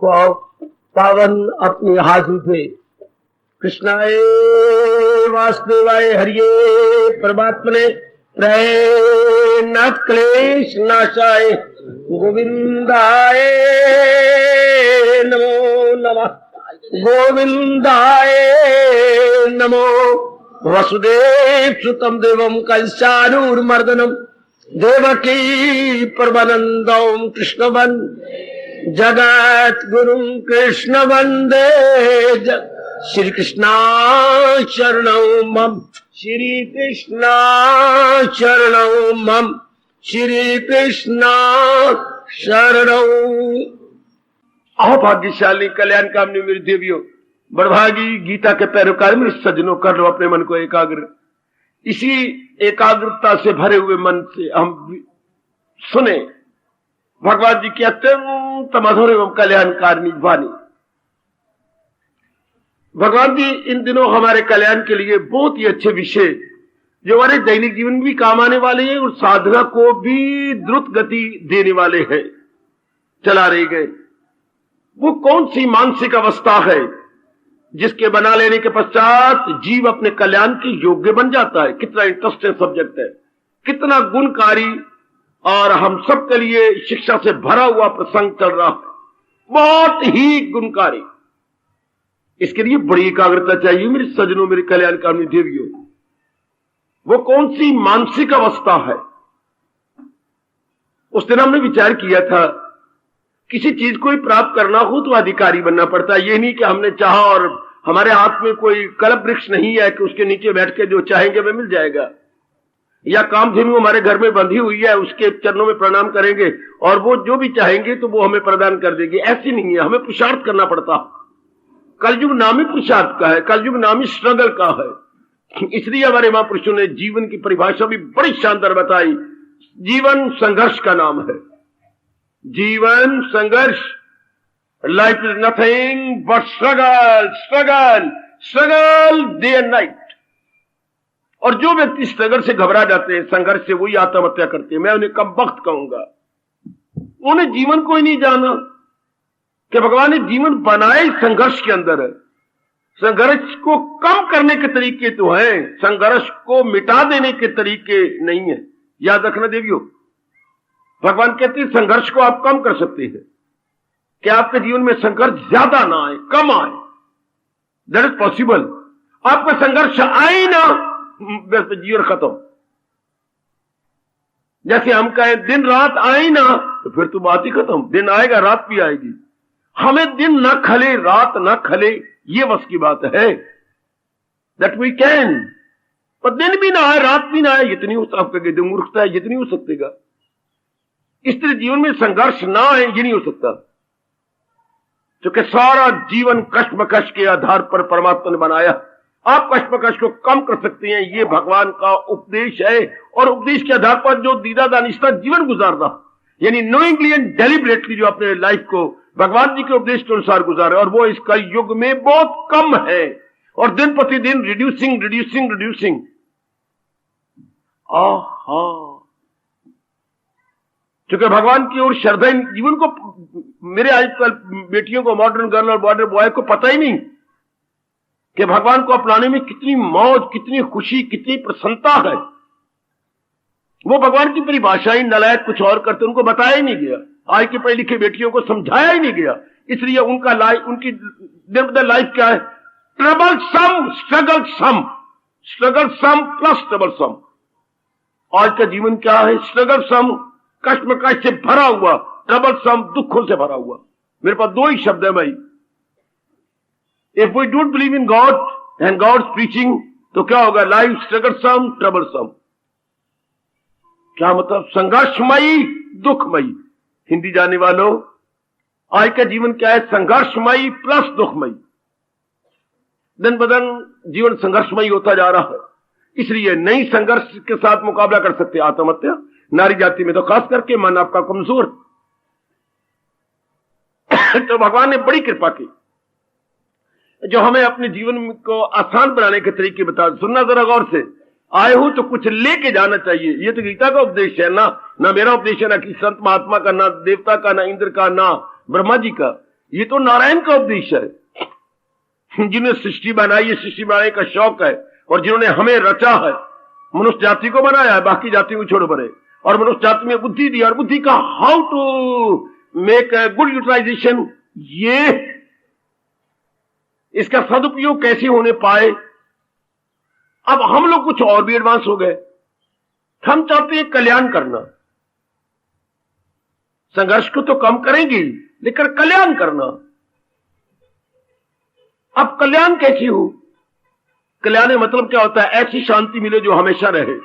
को पावन अपनी हाथों से कृष्णाय वासुदेवाय हरिये परमात्मने नाथ क्लेश नाशाय गोविंदाय नमो नमः गोविंदाय नमो वसुदेव सुतम देवम कंसानूर्मर्दनम देवकी परमानंदम कृष्णवन जगत गुरु कृष्ण वंदे श्री कृष्णा शरणं मम श्री कृष्णा शरणं मम श्री कृष्णा शरणं। आओ भाग्यशाली कल्याण कामनी मेरी देवियों, बड़भागी गीता के पैरोकार मेरे सज्जनों, कर लो अपने मन को एकाग्र। इसी एकाग्रता से भरे हुए मन से हम सुने भगवान जी की अत्यंत मधुर एवं कल्याणकारिणी वाणी। भगवान जी इन दिनों हमारे कल्याण के लिए बहुत ही अच्छे विषय जो हमारे दैनिक जीवन में भी काम आने वाले हैं और साधना को भी द्रुत गति देने वाले हैं चला रहे गए। वो कौन सी मानसिक अवस्था है जिसके बना लेने के पश्चात जीव अपने कल्याण के योग्य बन जाता है। कितना इंटरेस्टिंग सब्जेक्ट है, कितना गुणकारी और हम सब के लिए शिक्षा से भरा हुआ प्रसंग चल रहा है, बहुत ही गुणकारी। इसके लिए बड़ी एकाग्रता चाहिए मेरे सज्जनों, मेरे कल्याणकामी देवियों। वो कौन सी मानसिक अवस्था है? उस दिन हमने विचार किया था किसी चीज को ही प्राप्त करना हो तो अधिकारी बनना पड़ता है। ये नहीं कि हमने चाहा और हमारे हाथ में कोई कल्प वृक्ष नहीं है कि उसके नीचे बैठ के जो चाहेंगे वह मिल जाएगा, या कामधेनु हमारे घर में बंधी हुई है उसके चरणों में प्रणाम करेंगे और वो जो भी चाहेंगे तो वो हमें प्रदान कर देगी। ऐसी नहीं है, हमें पुरुषार्थ करना पड़ता। कलयुग नाम ही पुरुषार्थ का है, कलयुग नाम ही स्ट्रगल का है। इसलिए हमारे महापुरुषों ने जीवन की परिभाषा भी बड़ी शानदार बताई। जीवन संघर्ष का नाम है, जीवन संघर्ष। Life is nothing but struggle struggle struggle day and night. और जो व्यक्ति स्ट्रगल से घबरा जाते हैं, संघर्ष से, वही आत्महत्या करते हैं। मैं उन्हें कम वक्त कहूंगा, उन्हें जीवन को ही नहीं जाना कि भगवान ने जीवन बनाया ही संघर्ष के अंदर है। संघर्ष को कम करने के तरीके तो हैं, संघर्ष को मिटा देने के तरीके नहीं है। याद रखना देवियों, भगवान कहते हैं संघर्ष को आप कम कर सकते हैं कि आपके जीवन में संघर्ष ज्यादा ना आए, कम आए। That is possible. आपका संघर्ष आए ना, वैसे जीवन खत्म। जैसे हम कहें दिन रात आए ना, तो फिर तो बात ही खत्म। दिन आएगा, रात भी आएगी। हमें दिन ना खले, रात ना खले, ये बस की बात है। That we can. पर दिन भी ना आए, रात भी ना आए, इतनी हो सकता, मूर्खता है, इतनी हो सकेगा। इस तरह जीवन में संघर्ष ना आए, ये नहीं हो सकता, क्योंकि सारा जीवन कश्मकश के आधार पर परमात्मा ने बनाया। आप कश्मकश को कम कर सकते हैं, ये भगवान का उपदेश है। और उपदेश के आधार पर जो दीदा दानिस्ता जीवन गुजारना, यानी नोइंगली एंड डेलिबरेटली जो अपने लाइफ को भगवान जी के उपदेश के अनुसार गुजारे, और वो इसका युग में बहुत कम है। और दिन प्रतिदिन रिड्यूसिंग रिड्यूसिंग रिड्यूसिंग। क्योंकि भगवान की ओर श्रद्धा जीवन को, मेरे आजकल बेटियों को, मॉडर्न गर्ल और मॉडर्न बॉय को पता ही नहीं कि भगवान को अपनाने में कितनी मौज, कितनी खुशी, कितनी प्रसन्नता है। वो भगवान की परिभाषाएं नलायक कुछ और करते, उनको बताया ही नहीं गया। आज की पढ़ी लिखी बेटियों को समझाया ही नहीं गया। इसलिए उनका लाइफ, उनकी दिन ब लाइफ क्या है? ट्रबल सम स्ट्रगल सम, स्ट्रगल सम प्लस ट्रबल सम। आज का जीवन क्या है? स्ट्रगल सम, कश्मकश से भरा हुआ, ट्रबल सम, दुखों से भरा हुआ। मेरे पास दो ही शब्द है भाई। If we don't believe in God and God's preaching, तो क्या होगा? लाइफ स्ट्रगल सम, ट्रबल सम। क्या मतलब? संघर्षमयी, दुखमयी। हिंदी जानने वालों, आज का जीवन क्या है? संघर्षमयी प्लस दुखमयी। दिन ब दिन जीवन संघर्षमयी होता जा रहा है। इसलिए नई संघर्ष के साथ मुकाबला कर सकते हैं। आत्महत्या, नारी जाति में तो खास करके मन आपका कमजोर। तो भगवान ने बड़ी कृपा की जो हमें अपने जीवन को आसान बनाने के तरीके बता। सुनना जरा गौर से, आए हो तो कुछ लेके जाना चाहिए। ये तो गीता का उपदेश है ना मेरा उपदेश है, ना किसी संत महात्मा का, ना देवता का, ना इंद्र का, ना ब्रह्मा जी का। ये तो नारायण का उपदेश है। जिन्हें सृष्टि बनाई है, सृष्टि बनाने का शौक है, और जिन्होंने हमें रचा है, मनुष्य जाति को बनाया है, बाकी जाति को छोड़ पड़े, और मनुष्य जाति में बुद्धि दी, और बुद्धि का how to make a good utilisation, ये इसका सदुपयोग कैसे होने पाए। अब हम लोग कुछ और भी एडवांस हो गए। हम चाहते हैं कल्याण करना, संघर्ष को तो कम करेंगे लेकिन कल्याण करना। अब कल्याण कैसी हो? कल्याण में मतलब क्या होता है? ऐसी शांति मिले जो हमेशा रहे।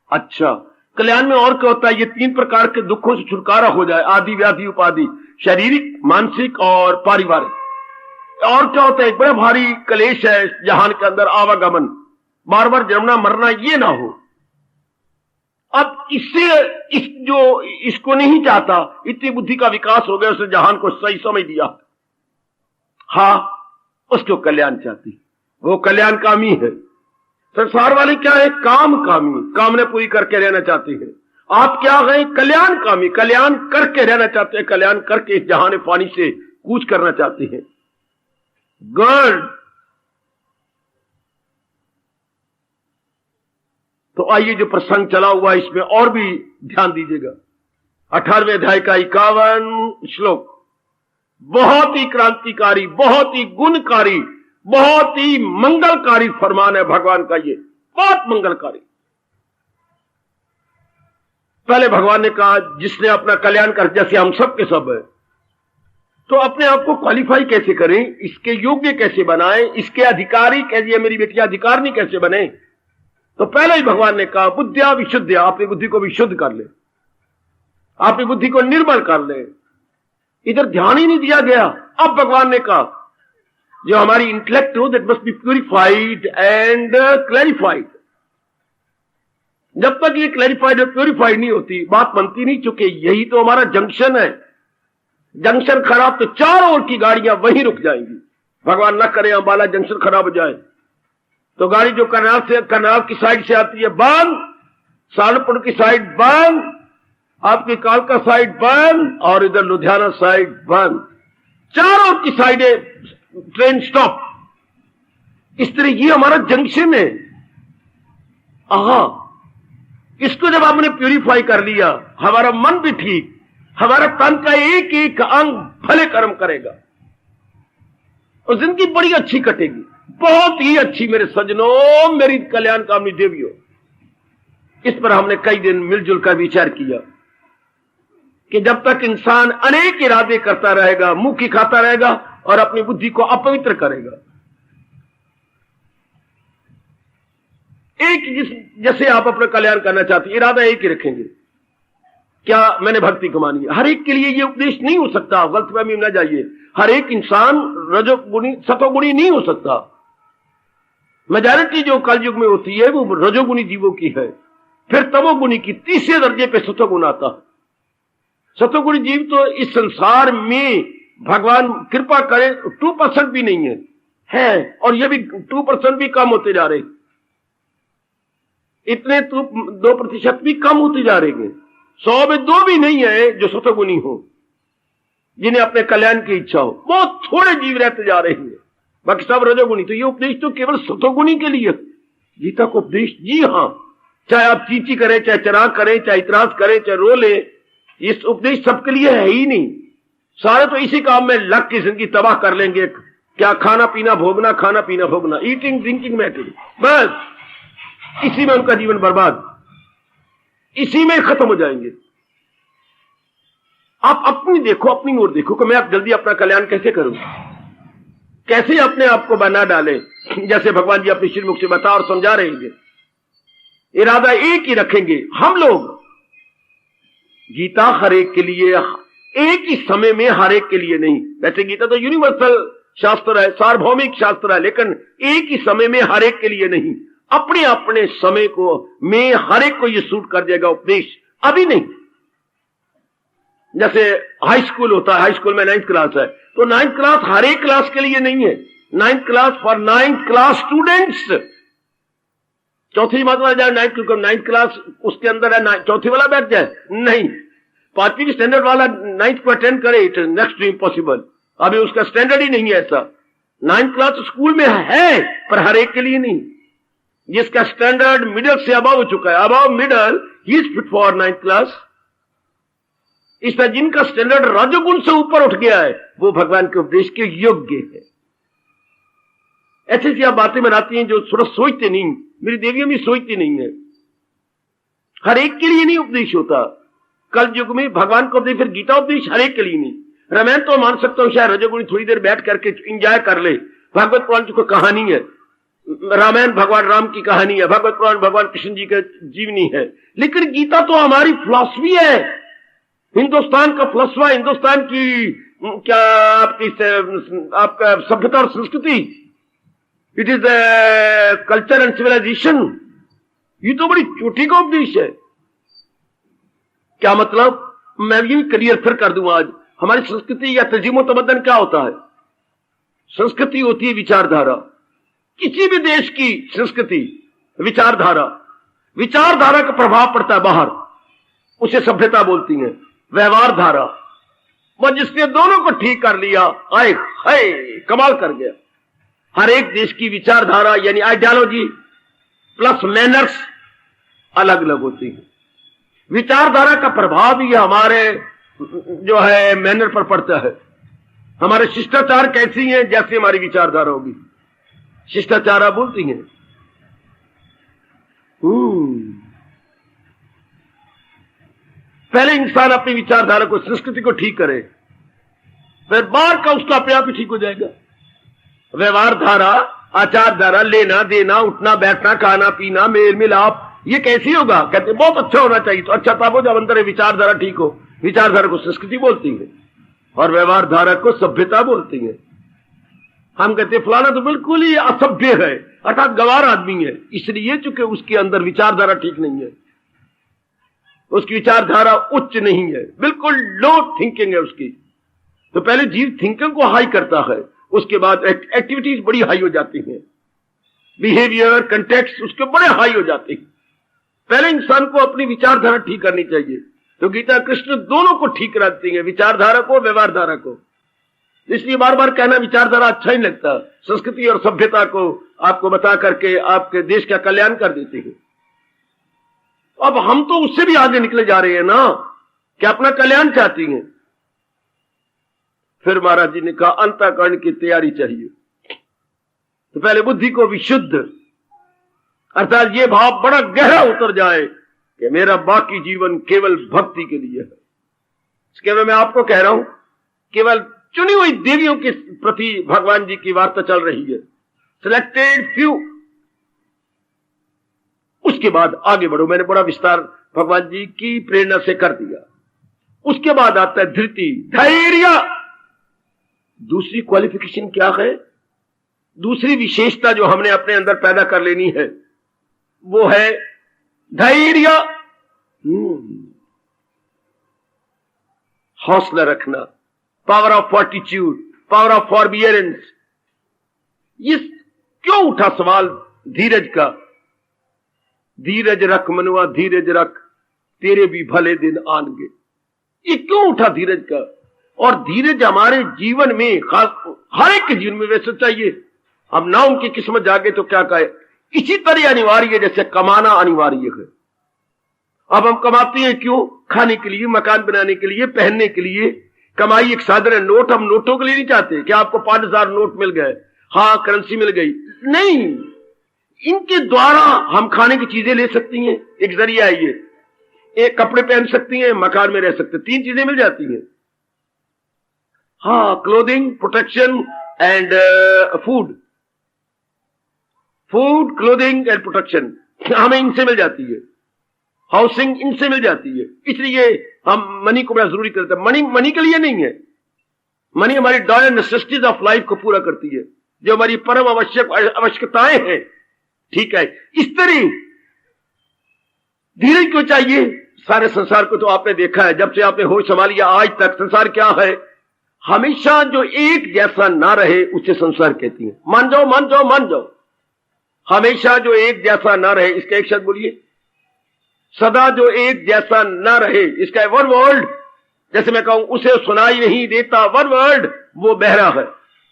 अच्छा, कल्याण में और क्या होता है? ये 3 प्रकार के दुखों से छुटकारा हो जाए, आदि व्याधि उपाधि, शारीरिक, मानसिक और पारिवारिक। और क्या होता है? एक बड़ा भारी कलेश है जहान के अंदर, आवागमन, बार बार जन्मना मरना, ये ना हो। अब इससे इसको नहीं चाहता, इतनी बुद्धि का विकास हो गया, उसने जहान को सही समझ दिया, हाँ उसको कल्याण चाहती, वो कल्याणकामी है। संसार वाले क्या है? काम कामी, कामने पूरी करके रहना चाहते हैं। आप क्या है? कल्याणकामी, कल्याण करके रहना चाहते हैं, कल्याण करके इस जहान पानी से कूच करना चाहते हैं। गुड। तो आइए जो प्रसंग चला हुआ इसमें और भी ध्यान दीजिएगा। 18वें अध्याय का 51 श्लोक, बहुत ही क्रांतिकारी, बहुत ही गुणकारी, बहुत ही मंगलकारी फरमान है भगवान का। ये बहुत मंगलकारी। पहले भगवान ने कहा जिसने अपना कल्याण कर, जैसे हम सब के सब है, तो अपने आप को क्वालिफाई कैसे करें, इसके योग्य कैसे बनाएं, इसके अधिकारी कैसे, मेरी बेटिया अधिकारिणी कैसे बने। तो पहले ही भगवान ने कहा बुद्धिया विशुद्धिया, अपनी बुद्धि को विशुद्ध कर ले, अपनी बुद्धि को निर्मल कर ले। इधर ध्यान ही नहीं दिया गया। अब भगवान ने कहा जो हमारी इंटेलेक्ट हो, that must be purified and clarified. जब तक ये क्लैरिफाइड और प्यूरिफाइड नहीं होती, बात बनती नहीं, चुके यही तो हमारा जंक्शन है। जंक्शन खराब तो चारों ओर की गाड़ियां वहीं रुक जाएंगी। भगवान न करे अंबाला जंक्शन खराब हो जाए तो गाड़ी जो करनाल की साइड से आती है बंद, सहारनपुर की साइड बंद, आपकी कालका साइड बंद, और इधर लुधियाना साइड बंद, चारों की साइडें ट्रेन स्टॉप। इस तरह ये हमारा जंक्शन है। इसको जब आपने प्यूरिफाई कर लिया, हमारा मन भी ठीक, हमारा तन का एक एक अंग भले कर्म करेगा और जिंदगी बड़ी अच्छी कटेगी, बहुत ही अच्छी। मेरे सज्जनों, मेरी कल्याण कामनी देवियों, इस पर हमने कई दिन मिलजुल कर विचार किया कि जब तक इंसान अनेक इरादे करता रहेगा, मुंह की खाता रहेगा और अपनी बुद्धि को अपवित्र करेगा, जैसे आप अपना कल्याण करना चाहते हैं, इरादा एक ही रखेंगे, क्या मैंने भक्ति कमानी है। हर एक के लिए ये उपदेश नहीं हो सकता, गलतफहमी में न जाइए। हर एक इंसान रजोगुणी सतोगुणी नहीं हो सकता। मेजॉरिटी जो कलयुग में होती है वो रजोगुणी जीवों की है, फिर तमोगुणी की, तीसरे दर्जे पे सतोगुण आता है। सतोगुणी जीव तो इस संसार में भगवान कृपा करे 2% भी नहीं है, और ये भी 2% भी कम होते जा रहे, इतने 2% भी कम होते जा रहे हैं। 100 में 2 भी नहीं है जो सतोगुणी हो, जिन्हें अपने कल्याण की इच्छा हो। बहुत थोड़े जीव रहते जा रहे हैं, बाकी सब रजोगुणी। तो ये उपदेश तो केवल सतोगुणी के लिए, गीता को उपदेश, जी हां, चाहे आप चींची करें, चाहे चराग करें, चाहे इतराज करें, चाहे रो ले, इस उपदेश सबके लिए है ही नहीं। सारे तो इसी काम में लग के जिंदगी तबाह कर लेंगे। क्या खाना पीना भोगना, खाना पीना भोगना, ईटिंग ड्रिंकिंग मैटिंग, बस इसी में उनका जीवन बर्बाद, इसी में खत्म हो जाएंगे। आप अपनी देखो, अपनी ओर देखो कि मैं अब जल्दी अपना कल्याण कैसे करूं, कैसे अपने आप को बना डाले, जैसे भगवान जी अपने श्रीमुख से बता और समझा रहे हैं। इरादा एक ही रखेंगे हम लोग। गीता हर एक के लिए, एक ही समय में, हर एक के लिए नहीं। वैसे गीता तो यूनिवर्सल शास्त्र है, सार्वभौमिक शास्त्र है, लेकिन एक ही समय में हर एक के लिए नहीं। अपने अपने समय को में हर एक को ये सूट कर जाएगा उपदेश, अभी नहीं। जैसे हाई स्कूल होता है, हाई स्कूल में 9th क्लास है, तो 9th क्लास हर एक क्लास के लिए नहीं है। 9th class for 9th class students. चौथी मात्रा जाए 9th क्लास उसके अंदर है, चौथी वाला बैठ जाए नहीं, 5वीं स्टैंडर्ड वाला 9th को अटेंड करे, it is next to impossible. अभी उसका स्टैंडर्ड ही नहीं है ऐसा। 9th क्लास स्कूल में है पर हर एक के लिए नहीं। जिसका स्टैंडर्ड मिडिल से अबव हो चुका है, above middle, he is fit for 9th class. इस तरह जिनका स्टैंडर्ड रजोगुण से ऊपर उठ गया है वो भगवान के उपदेश के योग्य है। ऐसी ऐसी बातें बनाती हैं जो थोड़ा सोचते नहीं, मेरी देवियां भी सोचती नहीं है। हर एक के लिए नहीं उपदेश होता। कल युग में भगवान का उपदेश, फिर गीता उपदेश हर एक के लिए नहीं। रामायण तो मान सकता हूं शायद रजोगुणी थोड़ी देर बैठ करके इंजॉय कर ले। भागवत पुराण की कोई कहानी है, रामायण भगवान राम की कहानी है, भागवत पुराण भगवान कृष्ण जी का जीवनी है। लेकिन गीता तो हमारी फिलॉसफी है, हिंदुस्तान का फलसफा, हिंदुस्तान की क्या आपका सभ्यता और संस्कृति, it is culture and civilisation. ये तो बड़ी चोटी का उपदेश है। क्या मतलब, मैं ये क्लियर फिर कर दूं आज। हमारी संस्कृति या तजीमो तमद्दन क्या होता है? संस्कृति होती है विचारधारा। किसी भी देश की संस्कृति विचारधारा, विचारधारा का प्रभाव पड़ता है बाहर, उसे सभ्यता बोलती है। व्यवहार धारा, बस जिसने दोनों को ठीक कर लिया, आए हाय कमाल कर गया। हर एक देश की विचारधारा यानी आइडियोलॉजी प्लस मैनर्स अलग अलग होती है। विचारधारा का प्रभाव ही हमारे जो है मैनर पर पड़ता है। हमारे शिष्टाचार कैसी हैं, जैसे हमारी विचारधारा होगी। शिष्टाचार बोलती हैं। पहले इंसान अपनी विचारधारा को, संस्कृति को ठीक करे, फिर बाहर का उसका अपने आप ही ठीक हो जाएगा। व्यवहार धारा, आचार धारा, लेना देना, उठना बैठना, खाना पीना, मेल मिलाप, ये कैसे होगा? कहते बहुत अच्छा होना चाहिए। तो अच्छा तब हो जब अंदर विचारधारा ठीक हो। विचारधारा को संस्कृति बोलती है और व्यवहार धारा को सभ्यता बोलती है। हम कहते फलाना तो बिल्कुल ही असभ्य है, अर्थात गवार आदमी है, इसलिए चूंकि उसके अंदर विचारधारा ठीक नहीं है, उसकी विचारधारा उच्च नहीं है, बिल्कुल लो थिंकिंग है उसकी। तो पहले जीव थिंकिंग को हाई करता है, उसके बाद एक्टिविटीज बड़ी हाई हो जाती हैं, बिहेवियर कंटेक्स्ट उसके बड़े हाई हो जाते हैं। पहले इंसान को अपनी विचारधारा ठीक करनी चाहिए। तो गीता कृष्ण दोनों को ठीक कराती है, विचारधारा को, व्यवहार धारा को। इसलिए बार बार कहना विचारधारा अच्छा ही लगता। संस्कृति और सभ्यता को आपको बता करके आपके देश का कल्याण कर देती है। अब हम तो उससे भी आगे निकले जा रहे हैं ना, कि अपना कल्याण चाहती हैं। फिर महाराज जी ने कहा अंतःकरण की तैयारी चाहिए। तो पहले बुद्धि को विशुद्ध, अर्थात ये भाव बड़ा गहरा उतर जाए कि मेरा बाकी जीवन केवल भक्ति के लिए है। इसके मैं आपको कह रहा हूं, केवल चुनी हुई देवियों के प्रति भगवान जी की वार्ता चल रही है, सिलेक्टेड फ्यू। उसके बाद आगे बढ़ो, मैंने बड़ा विस्तार भगवान जी की प्रेरणा से कर दिया। उसके बाद आता है धृति, धैर्य। दूसरी क्वालिफिकेशन क्या है, दूसरी विशेषता जो हमने अपने अंदर पैदा कर लेनी है वो है धैर्य। हौसला रखना, पावर ऑफ फॉर्टिट्यूड, पावर ऑफ फॉरबियरेंस। ये क्यों उठा सवाल धीरज का? धीरज रख मनुआ धीरज रख, तेरे भी भले दिन आएंगे। ये क्यों उठा धीरज का? और धीरज हमारे जीवन में, खास हर एक के जीवन में वैसे चाहिए। अब ना उनकी किस्मत जागे तो क्या कहे। इसी तरह अनिवार्य है जैसे कमाना अनिवार्य है। अब हम कमाते हैं क्यों? खाने के लिए, मकान बनाने के लिए, पहनने के लिए। कमाई एक साधन है। नोट हम नोटों के लिए नहीं चाहते कि आपको 5,000 नोट मिल गए, हाँ करेंसी मिल गई, नहीं। इनके द्वारा हम खाने की चीजें ले सकती हैं, एक जरिया है ये। एक कपड़े पहन सकती हैं, मकान में रह सकते, 3 चीजें मिल जाती हैं। हाँ, clothing, protection and food. Food, clothing and protection हमें इनसे मिल जाती है। हाउसिंग इनसे मिल जाती है। इसलिए हम मनी को बड़ा जरूरी करते हैं। मनी के लिए नहीं है। मनी हमारी डॉयर नेसेसिटीज ऑफ लाइफ को पूरा करती है, जो हमारी परम आवश्यकताएं हैं। ठीक है, इस तरह धीरज क्यों चाहिए? सारे संसार को तो आपने देखा है, जब से आपने होश संभालिया आज तक संसार क्या है, हमेशा जो एक जैसा ना रहे उसे संसार कहती है। मान जाओ मान जाओ मान जाओ, हमेशा जो एक जैसा ना रहे, इसका एक शब्द बोलिए। सदा जो एक जैसा ना रहे, इसका वन वर्ड। जैसे मैं कहूं उसे सुनाई नहीं देता वन वर्ड, वो बहरा है,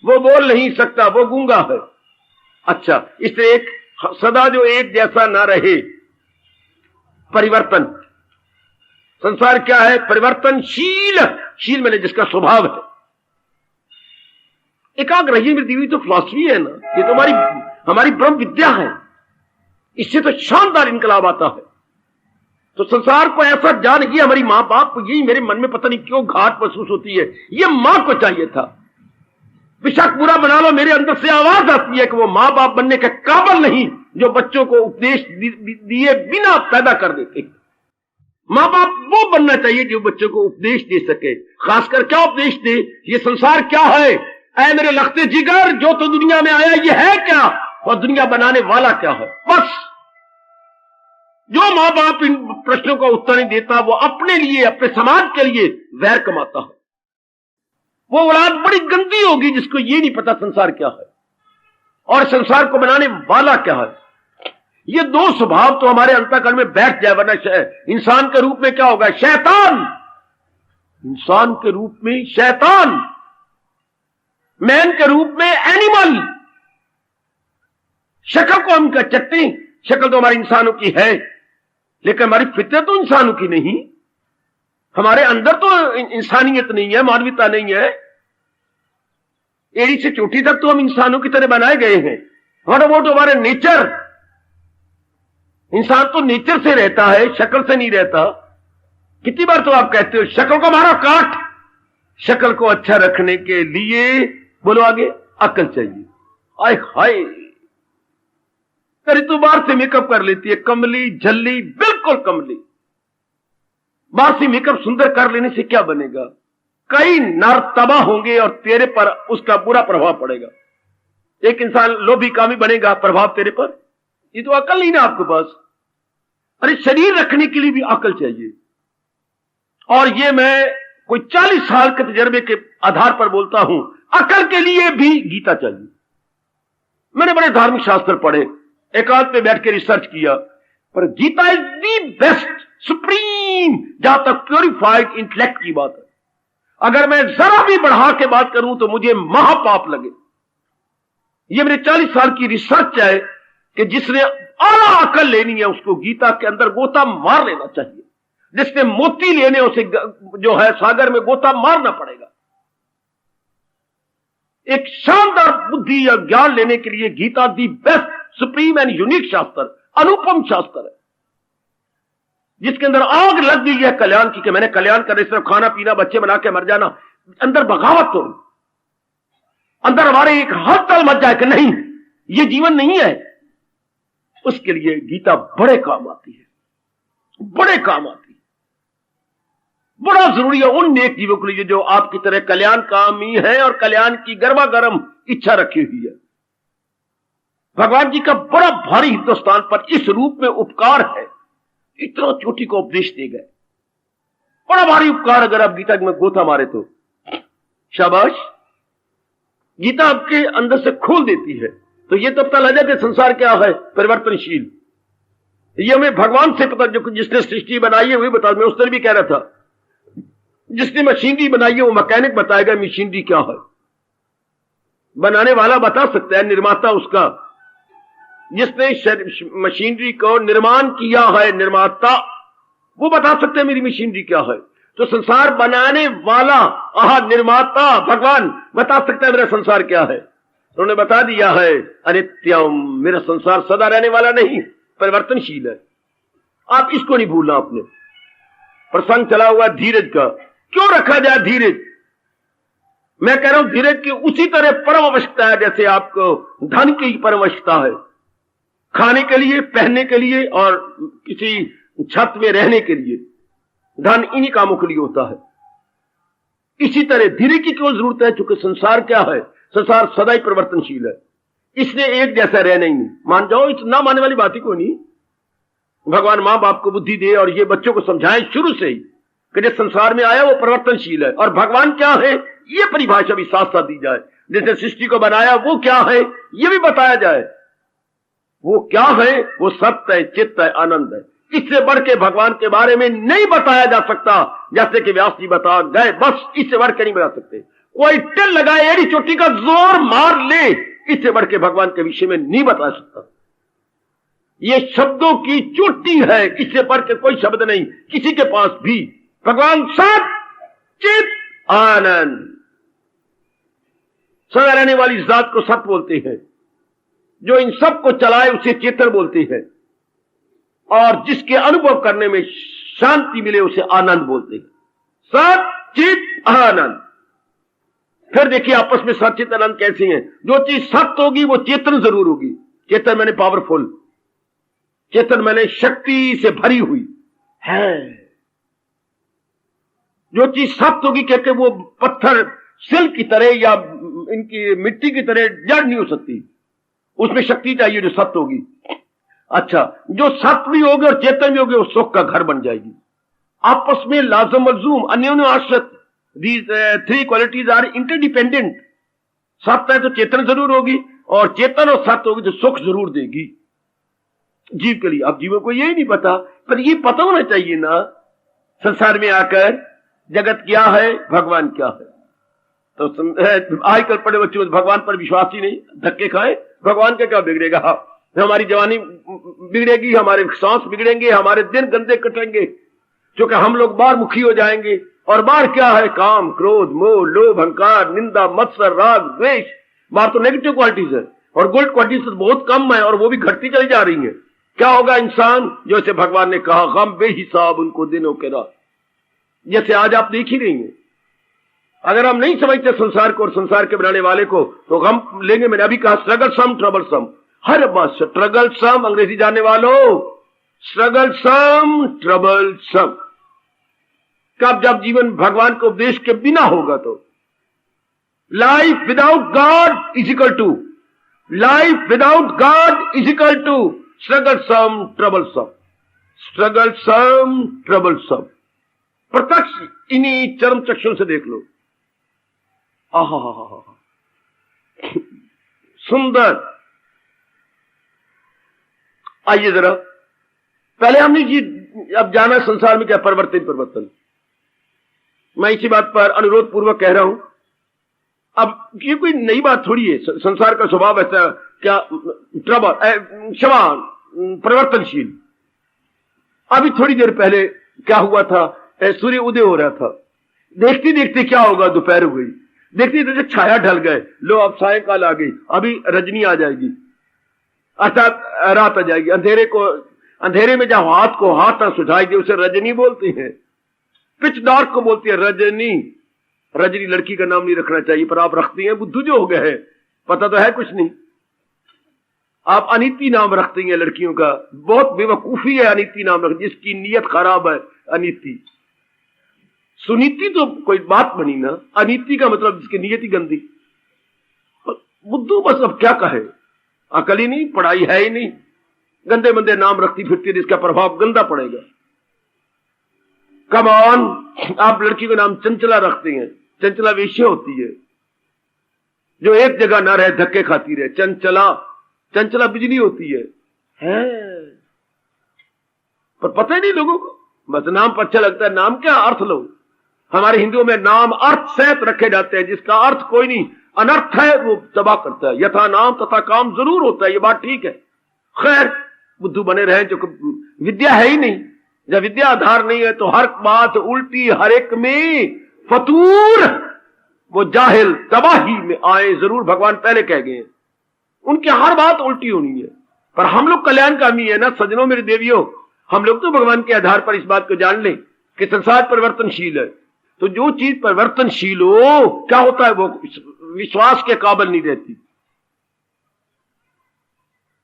वो बोल नहीं सकता, वो गूंगा है। अच्छा, इससे एक सदा जो एक जैसा ना रहे, परिवर्तन। संसार क्या है? परिवर्तनशील। शील मैंने जिसका स्वभाव है। एकाग्र रहिए मेरी दीवी तो फिलॉसफी है ना, ये तो हमारी ब्रह्म विद्या है। इससे तो शानदार इनकलाब आता है। तो संसार को ऐसा जान, ये हमारी मां बाप को, यही मेरे मन में पता नहीं क्यों घाट महसूस होती है, ये मां को चाहिए था। बेशक बुरा बना लो, मेरे अंदर से आवाज आती है कि वो मां बाप बनने के काबिल नहीं जो बच्चों को उपदेश दिए बिना पैदा कर देते। मां बाप वो बनना चाहिए जो बच्चों को उपदेश दे सके। खासकर क्या उपदेश दे? ये संसार क्या है, ऐ मेरे लखते जिगर, जो तो दुनिया में आया ये है क्या, और दुनिया बनाने वाला क्या है। बस जो मां बाप इन प्रश्नों का उत्तर नहीं देता, वो अपने लिए, अपने समाज के लिए वैर कमाता है। वो औलाद बड़ी गंदी होगी जिसको ये नहीं पता संसार क्या है और संसार को बनाने वाला क्या है। ये दो स्वभाव तो हमारे अंतःकरण में बैठ जाए, वरना इंसान के रूप में क्या होगा? शैतान। इंसान के रूप में शैतान, मैन के रूप में एनिमल। शक्ल को हम कहते हैं, शक्ल तो हमारे इंसानों की है, लेकिन हमारी फितरत तो इंसानों की नहीं। हमारे अंदर तो इंसानियत नहीं है, मानवीयता नहीं है। एड़ी से चोटी तक तो हम इंसानों की तरह बनाए गए हैं। व्हाट अबाउट हमारे नेचर? इंसान तो नेचर से रहता है, शक्ल से नहीं रहता। कितनी बार तो आप कहते हो शक्ल को मारो काट। शक्ल को अच्छा रखने के लिए, बोलो आगे, अक्ल चाहिए। आय हाय, तेरी तो बाहर से मेकअप कर लेती है, कमली झल्ली, बिल्कुल कमली। बाहर से मेकअप सुंदर कर लेने से क्या बनेगा? कई नर तबाह होंगे और तेरे पर उसका बुरा प्रभाव पड़ेगा। एक इंसान लोभी कामी बनेगा, प्रभाव तेरे पर। ये तो अकल नहीं ना आपके पास। अरे शरीर रखने के लिए भी अकल चाहिए। और ये मैं कोई 40 साल के तजर्बे के आधार पर बोलता हूं, अकल के लिए भी गीता चाहिए। मैंने बड़े धार्मिक शास्त्र पढ़े, एकांत में बैठ के रिसर्च किया, पर Gita is the best, supreme, जहां तक प्योरिफाइड इंटेलेक्ट की बात है। अगर मैं जरा भी बढ़ा के बात करूं तो मुझे महापाप लगे। ये मेरे 40 साल की रिसर्च है कि जिसने आला अकल लेनी है उसको गीता के अंदर गोता मार लेना चाहिए। जिसने मोती लेने उसे जो है सागर में गोता मारना पड़ेगा। एक शानदार बुद्धि या ज्ञान लेने के लिए Gita the best, supreme and unique shastra, अनुपम शास्त्र है, जिसके अंदर आग लग गई है कल्याण की, कि मैंने कल्याण करने सिर्फ खाना पीना, बच्चे बना के मर जाना। अंदर बगावत हो, अंदर हमारे एक हलचल मच जाए कि नहीं ये जीवन नहीं है। उसके लिए गीता बड़े काम आती है, बड़े काम आती है। बड़ा जरूरी है उन नेक जीवों के लिए जो आपकी तरह कल्याण कामी है और कल्याण की गर्मा गर्म इच्छा रखी हुई है। भगवान जी का बड़ा भारी हिंदुस्तान पर इस रूप में उपकार है, इतना चोटी को उपदेश दे गए। बड़ा भारी उपकार अगर आप गीता में गोता मारे तो शाबाश। गीता आपके अंदर से खोल देती है। तो ये तो पता लग जाए कि संसार क्या है, परिवर्तनशील। ये हमें भगवान से पता, जो जिसने सृष्टि बनाई है वही बता। मैं उस तरह भी कह रहा था, जिसने मशीनरी बनाई है वो मैकेनिक बताएगा मशीनरी क्या है। बनाने वाला बता सकता है, निर्माता उसका। जिसने मशीनरी को निर्माण किया है, निर्माता, वो बता सकते हैं मेरी मशीनरी क्या है। तो संसार बनाने वाला निर्माता भगवान बता सकता है मेरा संसार क्या है। उन्होंने बता दिया है अनित्यम, मेरा संसार सदा रहने वाला नहीं, परिवर्तनशील है। आप इसको नहीं भूलना। आपने प्रसंग चला हुआ धीरज का, क्यों रखा जाए धीरज? मैं कह रहा हूं धीरज की उसी तरह परम आवश्यकता है जैसे आपको धन की परम आवश्यकता है, खाने के लिए, पहनने के लिए और किसी छत में रहने के लिए। धन इन्हीं कामों के लिए होता है। इसी तरह धीरज की क्यों जरूरत है? क्योंकि संसार क्या है, संसार सदा ही परिवर्तनशील है। इसने एक जैसा रहना ही नहीं। मान जाओ, इतना मानने वाली बात ही कोई नहीं। भगवान मां बाप को बुद्धि दे और ये बच्चों को समझाएं शुरू से ही कि जिस संसार में आया वो परिवर्तनशील है। और भगवान क्या है ये परिभाषा भी साथ साथ दी जाए। जिसने सृष्टि को बनाया वो क्या है ये भी बताया जाए। वो क्या है? वो सत्य है, चित्त है, आनंद है। इससे बढ़ के भगवान के बारे में नहीं बताया जा सकता, जैसे कि व्यास जी बता गए, बस इससे बढ़ के नहीं बता सकते। कोई टिल लगाए, एड़ी चोटी का जोर मार ले, इससे बढ़ के भगवान के विषय में नहीं बता सकता। ये शब्दों की चोटी है, इससे बढ़ के कोई शब्द नहीं किसी के पास भी। भगवान सत चित आनंद, सदा रहने वाली जात को सत बोलते हैं। जो इन सब को चलाए उसे चेतन बोलते हैं, और जिसके अनुभव करने में शांति मिले उसे आनंद बोलते हैं। सत चित आनंद। फिर देखिए आपस में सत चित आनंद कैसी है। जो चीज सत्य होगी वो चेतन जरूर होगी। चेतन मैंने पावरफुल, चेतन मैंने शक्ति से भरी हुई है। जो चीज सत्य होगी कहते वो पत्थर सिल की तरह या इनकी मिट्टी की तरह जड़ नहीं हो सकती, उसमें शक्ति चाहिए जो सत्य होगी। अच्छा, जो सत्य भी होगी और चेतन भी होगी वो सुख का घर बन जाएगी। आपस में लाजम मलजूम, अन्योन्य आश्रित। These three qualities are interdependent. सत्य है तो चेतन जरूर होगी, और चेतन और सत्य होगी तो सुख जरूर देगी जीव के लिए। अब जीवों को यही नहीं पता, पर ये पता होना चाहिए ना संसार में आकर जगत क्या है, भगवान क्या है। तो आजकल पढ़े बच्चों भगवान पर विश्वास ही नहीं, धक्के खाए, भगवान का क्या बिगड़ेगा। हमारी जवानी बिगड़ेगी, हमारे सांस बिगड़ेंगे, हमारे दिन गंदे कटेंगे, क्योंकि हम लोग बार मुखी हो जाएंगे। और बार क्या है, काम क्रोध मोह लोभ अहंकार निंदा मत्सर राग द्वेष। बार तो नेगेटिव क्वालिटीज है, और गुड क्वालिटीज तो बहुत कम है, और वो भी घटती चली जा रही है। क्या होगा इंसान, जैसे भगवान ने कहा, गम बेहिसाब उनको दिनों के रात, जैसे आज आप देख ही रही हैं। अगर हम नहीं समझते संसार को और संसार के बनाने वाले को, तो गम लेंगे। मैंने अभी कहा स्ट्रगल सम ट्रबल सम, हर बात स्ट्रगल सम। अंग्रेजी जानने वालों, स्ट्रगल सम ट्रबल सम। कब, जब जीवन भगवान के उपदेश के बिना होगा तो। Life without God is equal to, life without God is equal to struggle some trouble some, struggle some trouble some. प्रत्यक्ष इन्हीं चरम चक्षुओं से देख लो। आहा, सुंदर। आइए जरा, पहले हमने जी अब जाना संसार में क्या परिवर्तन परिवर्तन। मैं इसी बात पर अनुरोध पूर्वक कह रहा हूं। अब ये कोई नई बात थोड़ी है, संसार का स्वभाव ऐसा, क्या ट्रबल क्षमा परिवर्तनशील। अभी थोड़ी देर पहले क्या हुआ था, सूर्य उदय हो रहा था, देखते देखते क्या होगा, दोपहर हो गई, देखते देखते छाया ढल गए, लो अब सायंकाल आ गई, अभी रजनी आ जाएगी, अर्थात रात आ जाएगी। अंधेरे में जब हाथ को हाथ ना सुझाई दे उसे रजनी बोलते हैं। पिच डार्क को बोलती है रजनी। रजनी लड़की का नाम नहीं रखना चाहिए, पर आप रखती हैं, बुद्धू जो हो गए हैं, पता तो है कुछ नहीं। आप अनीति नाम रखती हैं लड़कियों का, बहुत बेवकूफी है अनीति नाम रख, जिसकी नीयत खराब है अनीति। सुनीति तो कोई बात बनी ना, अनीति का मतलब जिसकी नीयत ही गंदी। बुद्धू बस अब क्या कहे, अकल ही नहीं, पढ़ाई है ही नहीं, गंदे मंदे नाम रखती फिरती, जिसका प्रभाव गंदा पड़ेगा। कम ऑन, आप लड़की का नाम चंचला रखते हैं, चंचला वेश्या होती है जो एक जगह ना रहे, धक्के खाती रहे। चंचला, चंचला बिजली होती है। पर पता ही नहीं लोगों को, बस नाम पर अच्छा लगता है। नाम क्या अर्थ लो। हमारे हिंदुओं में नाम अर्थ सहित रखे जाते हैं, जिसका अर्थ कोई नहीं, अनर्थ है वो तबाह करता है। यथा नाम तथा काम जरूर होता है, ये बात ठीक है। खैर, बुद्धू बने रहे, जो विद्या है ही नहीं। जब विद्या आधार नहीं है तो हर बात उल्टी, हर एक में फतूर, वो जाहिल तबाही में आए जरूर। भगवान पहले कह गए, उनकी हर बात उल्टी होनी है। पर हम लोग कल्याणकामी है ना सज्जनों, मेरे देवियों। हम लोग तो भगवान के आधार पर इस बात को जान लें कि संसार परिवर्तनशील है। तो जो चीज परिवर्तनशील हो, क्या होता है, वो विश्वास के काबिल नहीं रहती।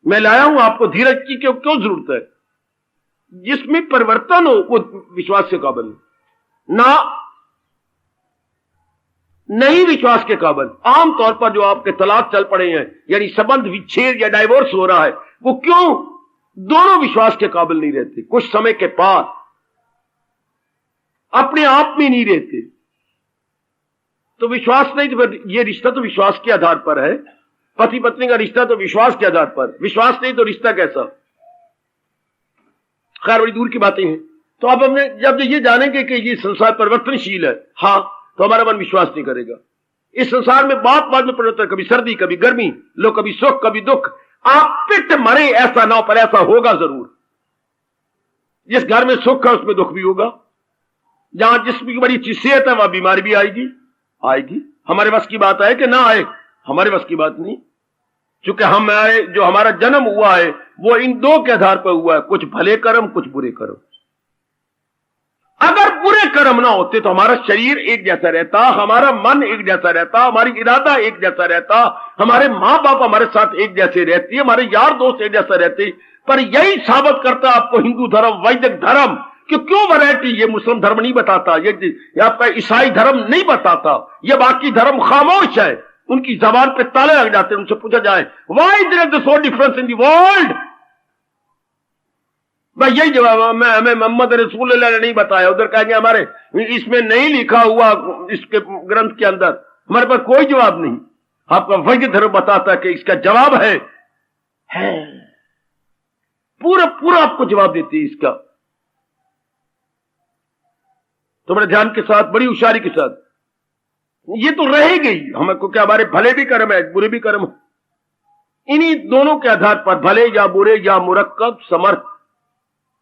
मैं लाया हूं आपको धीरज की क्यों जरूरत है। जिसमें परिवर्तन हो वो विश्वास के काबिल ना, नहीं विश्वास के काबिल। आमतौर पर जो आपके तलाक चल पड़े हैं, यानी संबंध विच्छेद या डाइवोर्स हो रहा है, वो क्यों, दोनों विश्वास के काबिल नहीं रहते। कुछ समय के बाद अपने आप में नहीं रहते। तो विश्वास नहीं, तो ये रिश्ता तो विश्वास के आधार पर है। पति पत्नी का रिश्ता तो विश्वास के आधार पर, विश्वास नहीं तो रिश्ता कैसा। खैर बड़ी दूर की बातें हैं। तो अब हमने जब ये जानेंगे कि ये संसार परिवर्तनशील है, हाँ, तो हमारा मन विश्वास नहीं करेगा। इस संसार में बात बात में परिवर्तन, कभी सर्दी कभी गर्मी, लो कभी सुख कभी दुख। आप पिट मरे ऐसा ना हो, पर ऐसा होगा जरूर। जिस घर में सुख है उसमें दुख भी होगा। जहां जिसकी बड़ी अच्छी सेहत है वहां बीमारी भी आएगी। हमारे बस की बात है कि ना आए, हमारे बस की बात नहीं। चूंकि हम आए, जो हमारा जन्म हुआ है वो इन दो के आधार पर हुआ है, कुछ भले कर्म कुछ बुरे कर्म। अगर बुरे कर्म ना होते तो हमारा शरीर एक जैसा रहता, हमारा मन एक जैसा रहता, हमारी इरादा एक जैसा रहता, हमारे मां बाप हमारे साथ एक जैसे रहते, हमारे यार दोस्त एक जैसा रहते। पर यही साबित करता आपको हिंदू धर्म, वैदिक धर्म कि क्यों वैरायटी। ये मुस्लिम धर्म नहीं बताता, ये आपका ईसाई धर्म नहीं बताता, ये बाकी धर्म खामोश है। उनकी जबान पे ताले लग जाते हैं। उनसे पूछा जाए why there is so difference in the world, भाई यही जवाब हमें मोहम्मद रसूलुल्लाह ने नहीं बताया। उधर कहेंगे हमारे इसमें नहीं लिखा हुआ, इसके ग्रंथ के अंदर। हमारे पास कोई जवाब नहीं। आपका वैदिक धर्म बताता है कि इसका जवाब है पूरा पूरा आपको जवाब देती है इसका। तो बड़े ध्यान के साथ, बड़ी होशियारी के साथ, ये तो रहेगी हमको क्या, हमारे भले भी कर्म है बुरे भी कर्म है। इन्हीं दोनों के आधार पर, भले या बुरे या मुरक्कब समर्थ।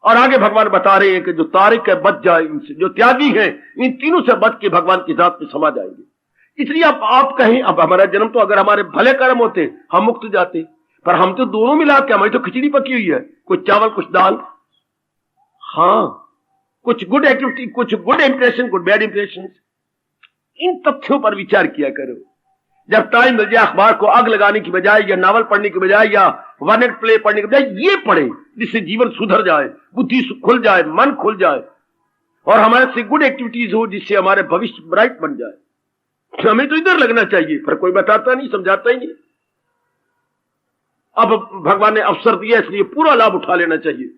और आगे भगवान बता रहे हैं कि जो तारिक है बच जाए इनसे, जो त्यागी है इन तीनों से बच के भगवान की जात में समा जाएंगे। इसलिए अब आप कहें, अब हमारा जन्म तो अगर हमारे भले कर्म होते हम मुक्त जाते, पर हम तो दोनों मिला के, हमारी तो खिचड़ी पकी हुई है, कुछ चावल कुछ दाल। हाँ, कुछ गुड एक्टिविटी, कुछ गुड इंप्रेशन कुछ बैड इंप्रेशन। इन तथ्यों पर विचार किया करो। जब टाइम मिल जाए अखबार को आग लगाने की बजाय, या नावल पढ़ने की बजाय, या वन एक्ट प्ले पढ़ने की बजाय ये पढ़े, जिससे जीवन सुधर जाए, बुद्धि खुल जाए, मन खुल जाए, और हमारे से गुड एक्टिविटीज हो जिससे हमारे भविष्य ब्राइट बन जाए। हमें तो इधर लगना चाहिए, पर कोई बताता नहीं, समझाता ही नहीं। अब भगवान ने अवसर दिया, इसलिए पूरा लाभ उठा लेना चाहिए।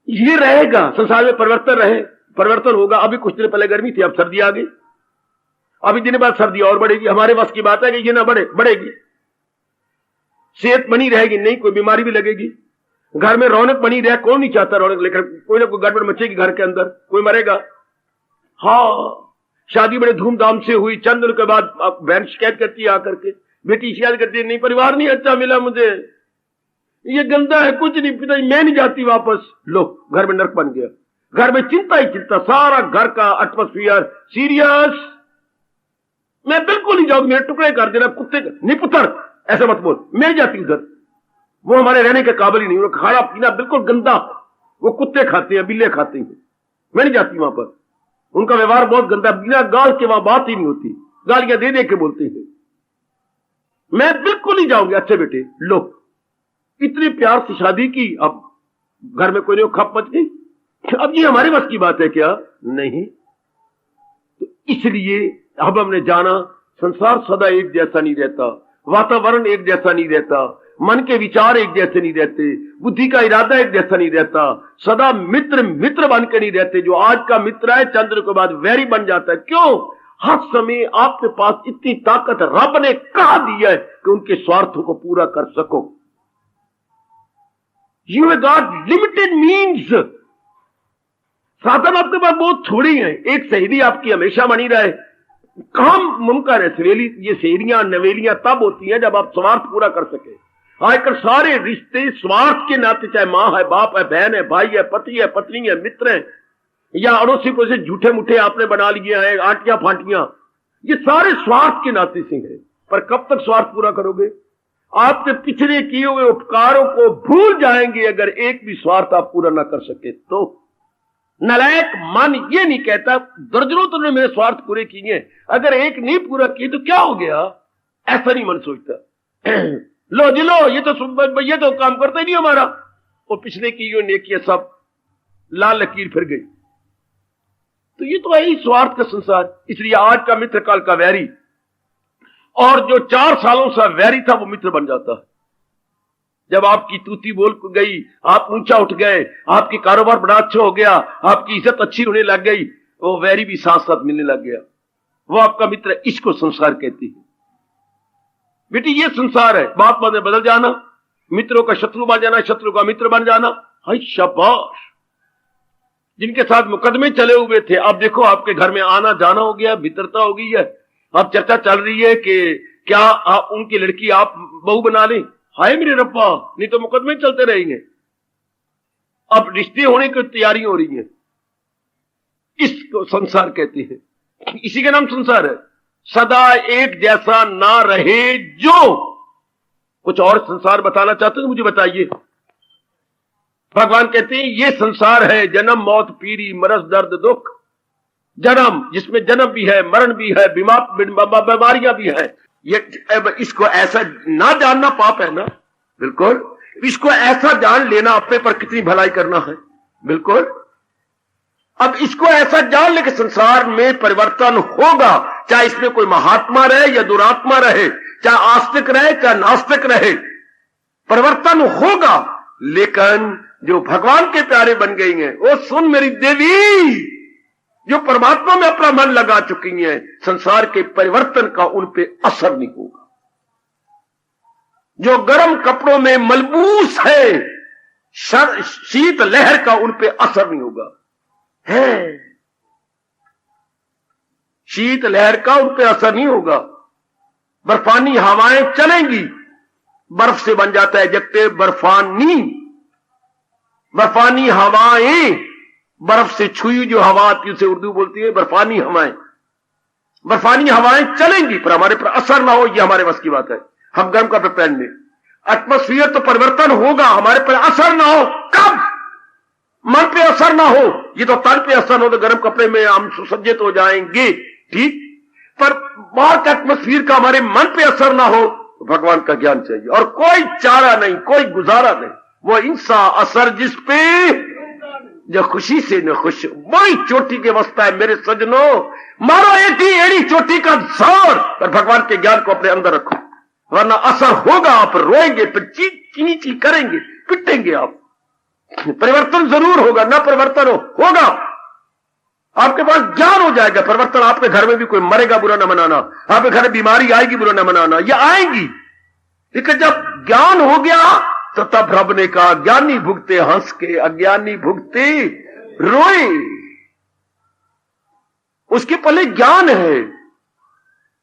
ये रहेगा, संसार में परिवर्तन होगा। अभी कुछ दिन पहले गर्मी थी, अब सर्दी आ गई, अभी दिन बाद सर्दी और बढ़ेगी। हमारे बस की बात है कि ये ना बढ़ेगी। सेहत बनी रहेगी, नहीं कोई बीमारी भी लगेगी। घर में रौनक बनी रहे, कौन नहीं चाहता रौनक, लेकर कोई ना कोई गड़बड़ मचेगी घर के अंदर, कोई मरेगा। हाँ, शादी बड़े धूमधाम से हुई, चंद दिनों के बाद बहन शिकायत करती है आकर के, बेटी शिकायत करती है, नहीं परिवार नहीं अच्छा मिला मुझे, ये गंदा है, कुछ नहीं पिता, मैं नहीं जाती वापस। लो, घर में नरक बन गया। घर में चिंता ही चिंता, सारा घर का एटमॉस्फेयर सीरियस। मैं बिल्कुल नहीं जाऊंगी, मेरे टुकड़े कर देना कुत्ते का। नहीं पुत्र, ऐसा मत बोल, मैं नहीं जाती उधर, वो हमारे रहने के काबिल ही नहीं। वो खाना पीना बिल्कुल गंदा, वो कुत्ते खाते हैं, बिल्ले खाते हैं, मैं नहीं जाती वहां पर। उनका व्यवहार बहुत गंदा, बिना गाल के वहां बात ही नहीं होती, गालियां दे दे के बोलते हैं। मैं बिल्कुल नहीं जाऊंगी। अच्छे बेटे, लो, इतने प्यार से शादी की, अब घर में कोई नहीं, खप मच गई। अब ये हमारे बस की बात है क्या? नहीं। तो इसलिए अब हमने जाना संसार सदा एक जैसा नहीं रहता, वातावरण एक जैसा नहीं रहता, मन के विचार एक जैसे नहीं रहते, बुद्धि का इरादा एक जैसा नहीं रहता, सदा मित्र मित्र बन के नहीं रहते। जो आज का मित्र है चंद्र के बाद वैरी बन जाता है। क्यों? हर समय आपके पास इतनी ताकत रब ने कहा दी है कि उनके स्वार्थों को पूरा कर सको। You have got limited means. साधन आपके पास बहुत थोड़ी है। एक सहेली आपकी हमेशा बनी रहे, काम मुमकिन है। सहेली, ये सहेलियां नवेलियां तब होती हैं जब आप स्वार्थ पूरा कर सके। आजकल सारे रिश्ते स्वार्थ के नाते, चाहे मां है, बाप है, बहन है, भाई है, पति है, पत्नी है, मित्र है, या अड़ोसी पड़ोसी झूठे मुठे आपने बना लिए हैं, आंटियां फांटियां, ये सारे स्वार्थ के नाते से हैं। पर कब तक स्वार्थ पूरा करोगे? आपके पिछले किए हुए उपकारों को भूल जाएंगे अगर एक भी स्वार्थ आप पूरा ना कर सके तो। नालायक मन ये नहीं कहता दर्जनों तुमने मेरे स्वार्थ पूरे किए, अगर एक नहीं पूरा किए तो क्या हो गया, ऐसा नहीं मन सोचता। लो जी लो, ये तो काम करता ही नहीं हमारा, वो पिछले की जो नेकियां सब लाल लकीर फिर गई। तो ये तो है ही स्वार्थ का संसार। इसलिए आज का मित्र काल का वैरी, और जो 4 सालों से वैरी था वो मित्र बन जाता है। जब आपकी तूती बोल गई, आप ऊंचा उठ गए, आपकी कारोबार बड़ा अच्छा हो गया, आपकी इज्जत अच्छी होने लग गई, वो वैरी भी साथ साथ मिलने लग गया, वो आपका मित्र। इसको संसार कहती है। बेटी ये संसार है, बात ने बदल जाना, मित्रों का शत्रु बन जाना, शत्रु का मित्र बन जाना। हाय शाबाश। जिनके साथ मुकदमे चले हुए थे, अब देखो आपके घर में आना जाना हो गया, मित्रता हो गई है। अब चर्चा चल रही है कि क्या उनकी लड़की आप बहू बना लें। हाय मेरे रब्बा, नहीं तो मुकदमे चलते रहेंगे। अब रिश्ते होने की तैयारी हो रही है। इसको संसार कहते हैं, इसी का नाम संसार है। सदा एक जैसा ना रहे। जो कुछ और संसार बताना चाहते हो मुझे बताइए। भगवान कहते हैं ये संसार है, जन्म मौत पीरी मरस दर्द दुख। जन्म, जिसमें जन्म भी है, मरण भी है, बीमारियां भी है। ये इसको ऐसा ना जानना पाप है ना, बिल्कुल। इसको ऐसा जान लेना अपने पर कितनी भलाई करना है, बिल्कुल। अब इसको ऐसा जान ले कि संसार में परिवर्तन होगा, चाहे इसमें कोई महात्मा रहे या दुरात्मा रहे, चाहे आस्तिक रहे चाहे नास्तिक रहे, परिवर्तन होगा। लेकिन जो भगवान के प्यारे बन गई हैं, वो सुन मेरी देवी, जो परमात्मा में अपना मन लगा चुकी हैं, संसार के परिवर्तन का उन पे असर नहीं होगा। जो गर्म कपड़ों में मलबूस है, शीत लहर का उन पे असर नहीं होगा। है शीत लहर का उन पे असर नहीं होगा। बर्फानी हवाएं चलेंगी, बर्फ से बन जाता है जगते बर्फानी। बर्फानी हवाएं, बर्फ से छुई जो हवा आती है उसे उर्दू बोलती है बर्फानी हवाएं। बर्फानी हवाएं चलेंगी पर हमारे पर असर ना हो, यह हमारे बस की बात है। हम गर्म कपड़े पहन लें, एटमॉस्फियर तो परिवर्तन होगा, हमारे पर असर ना हो। कब? मन पे असर ना हो। ये तो तन पे असर हो तो गर्म कपड़े में हम सुसज्जित हो जाएंगे, ठीक। पर बाहर का एटमॉस्फियर का हमारे मन पे असर ना हो तो भगवान का ज्ञान चाहिए। और कोई चारा नहीं, कोई गुजारा नहीं। वो इंसा असर जिस पे जो खुशी से न खुश, वही चोटी के वस्ता है मेरे सजनों। मारो एक ही एड़ी चोटी का जोर, पर भगवान के ज्ञान को अपने अंदर रखो, वरना असर होगा। आप रोएंगे, फिर चीची करेंगे, पिटेंगे आप। परिवर्तन जरूर होगा, ना परिवर्तन होगा। आपके पास ज्ञान हो जाएगा, परिवर्तन। आपके घर में भी कोई मरेगा, बुरा न मनाना। आपके घर में बीमारी आएगी, बुरा न मनाना, ये आएगी। लेकिन जब ज्ञान हो गया तो तब रब ने कहा, ज्ञानी भुगते हंस के, अज्ञानी भुगते रोए। उसके पहले ज्ञान है,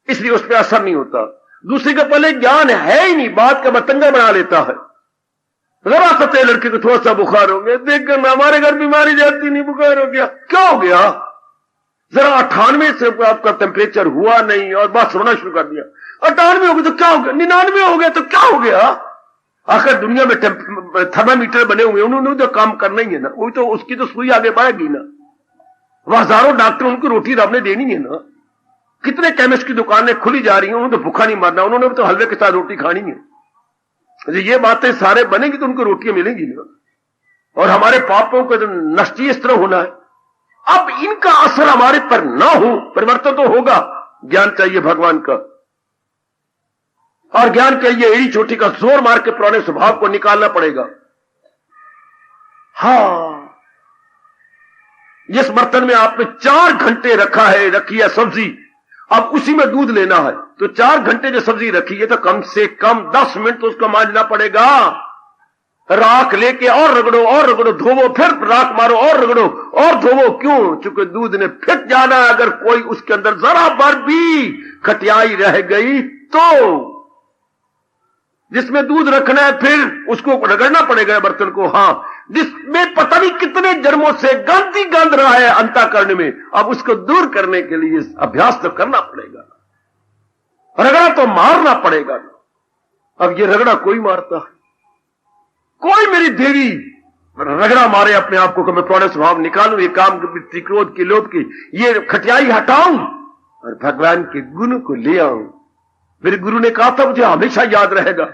इसलिए उस पर असर नहीं होता। दूसरे के पहले ज्ञान है ही नहीं, बात का बतंगा बना लेता है। जरा सते लड़के को थोड़ा सा बुखार हो गया, देखकर हमारे घर बीमारी जाती नहीं, बुखार हो गया, क्या हो गया? जरा 98 से आपका टेम्परेचर हुआ नहीं और बस रोना शुरू कर दिया। 98 हो गया तो क्या हो गया? 99 हो गया तो क्या हो गया? आखिर दुनिया में थर्मामीटर बने हुए, उन्होंने तो काम करना ही है ना। वही तो, उसकी तो सुई आगे बढ़ेगी ना। वह हजारों डॉक्टर, उनको रोटी रब ने देनी है ना। कितने केमिस्ट की दुकानें खुली जा रही हैं, उन्होंने तो भूखा नहीं मरना, उन्होंने तो हलवे के साथ रोटी खानी है। ये बातें सारे बनेंगी तो उनको रोटियां मिलेंगी ना। और हमारे पापों का जो नष्ट इस तरह होना है। अब इनका असर हमारे पर ना हो, परिवर्तन तो होगा। ज्ञान चाहिए भगवान का, और ज्ञान के लिए एड़ी चोटी का जोर मार के पुराने स्वभाव को निकालना पड़ेगा। हाँ, जिस बर्तन में आपने 4 घंटे रखी है सब्जी, अब उसी में दूध लेना है तो 4 घंटे जो सब्जी रखी है तो कम से कम 10 मिनट तो उसको मांझना पड़ेगा। राख लेके और रगड़ो, धोवो, फिर राख मारो और रगड़ो और धोवो। क्यों? चूंकि दूध ने फिट जाना। अगर कोई उसके अंदर जरा भर भी खटियाई रह गई तो जिसमें दूध रखना है फिर उसको रगड़ना पड़ेगा बर्तन को। हाँ, जिसमें पता नहीं कितने जन्मों से गंदी गंध रहा है अंतःकरण में, अब उसको दूर करने के लिए अभ्यास तो करना पड़ेगा, रगड़ा तो मारना पड़ेगा। अब ये रगड़ा कोई मारता है? कोई मेरी देवी रगड़ा मारे अपने आप को कि मैं पुराने स्वभाव निकालूं, ये काम की क्रोध की लोभ की ये खटियाई हटाऊं और भगवान के गुण को ले आऊं। मेरे गुरु ने कहा था, मुझे हमेशा याद रहेगा,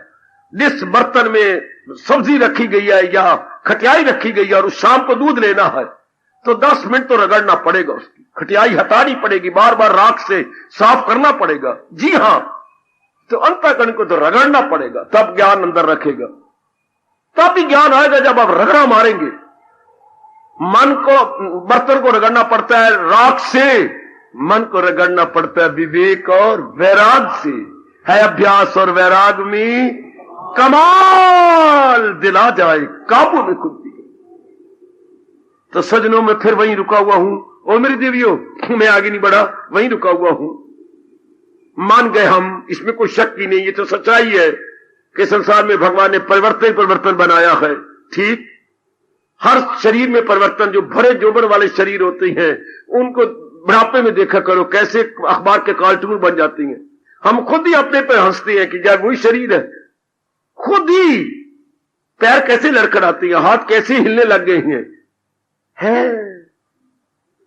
जिस बर्तन में सब्जी रखी गई है या खटियाई रखी गई है और उस शाम को दूध लेना है तो 10 मिनट तो रगड़ना पड़ेगा, उसकी खटियाई हटानी पड़ेगी, बार बार राख से साफ करना पड़ेगा। जी हां, तो अंतःकरण को तो रगड़ना पड़ेगा, तब ज्ञान अंदर रखेगा। तब भी ज्ञान आएगा जब आप रगड़ा मारेंगे। मन को, बर्तन को रगड़ना पड़ता है राख से, मन को रगड़ना पड़ता है विवेक और वैराग से। है अभ्यास और वैराग में कमाल दिला जाए काबू में खुद भी। तो सजनों में फिर वहीं रुका हुआ हूं। ओ मेरी देवियों, मैं आगे नहीं बढ़ा, वहीं रुका हुआ हूं। मान गए हम, इसमें कोई शक ही नहीं, ये तो सच्चाई है कि संसार में भगवान ने परिवर्तन बनाया है। ठीक, हर शरीर में परिवर्तन, जो भरे जोबन वाले शरीर होते हैं उनको बुढ़ापे में देखा करो कैसे अखबार के कार्टून बन जाती हैं। हम खुद ही अपने पे हंसते हैं कि यार वही शरीर है, खुद ही पैर कैसे लड़खड़ाती हैं, हाथ कैसे हिलने लग गए हैं।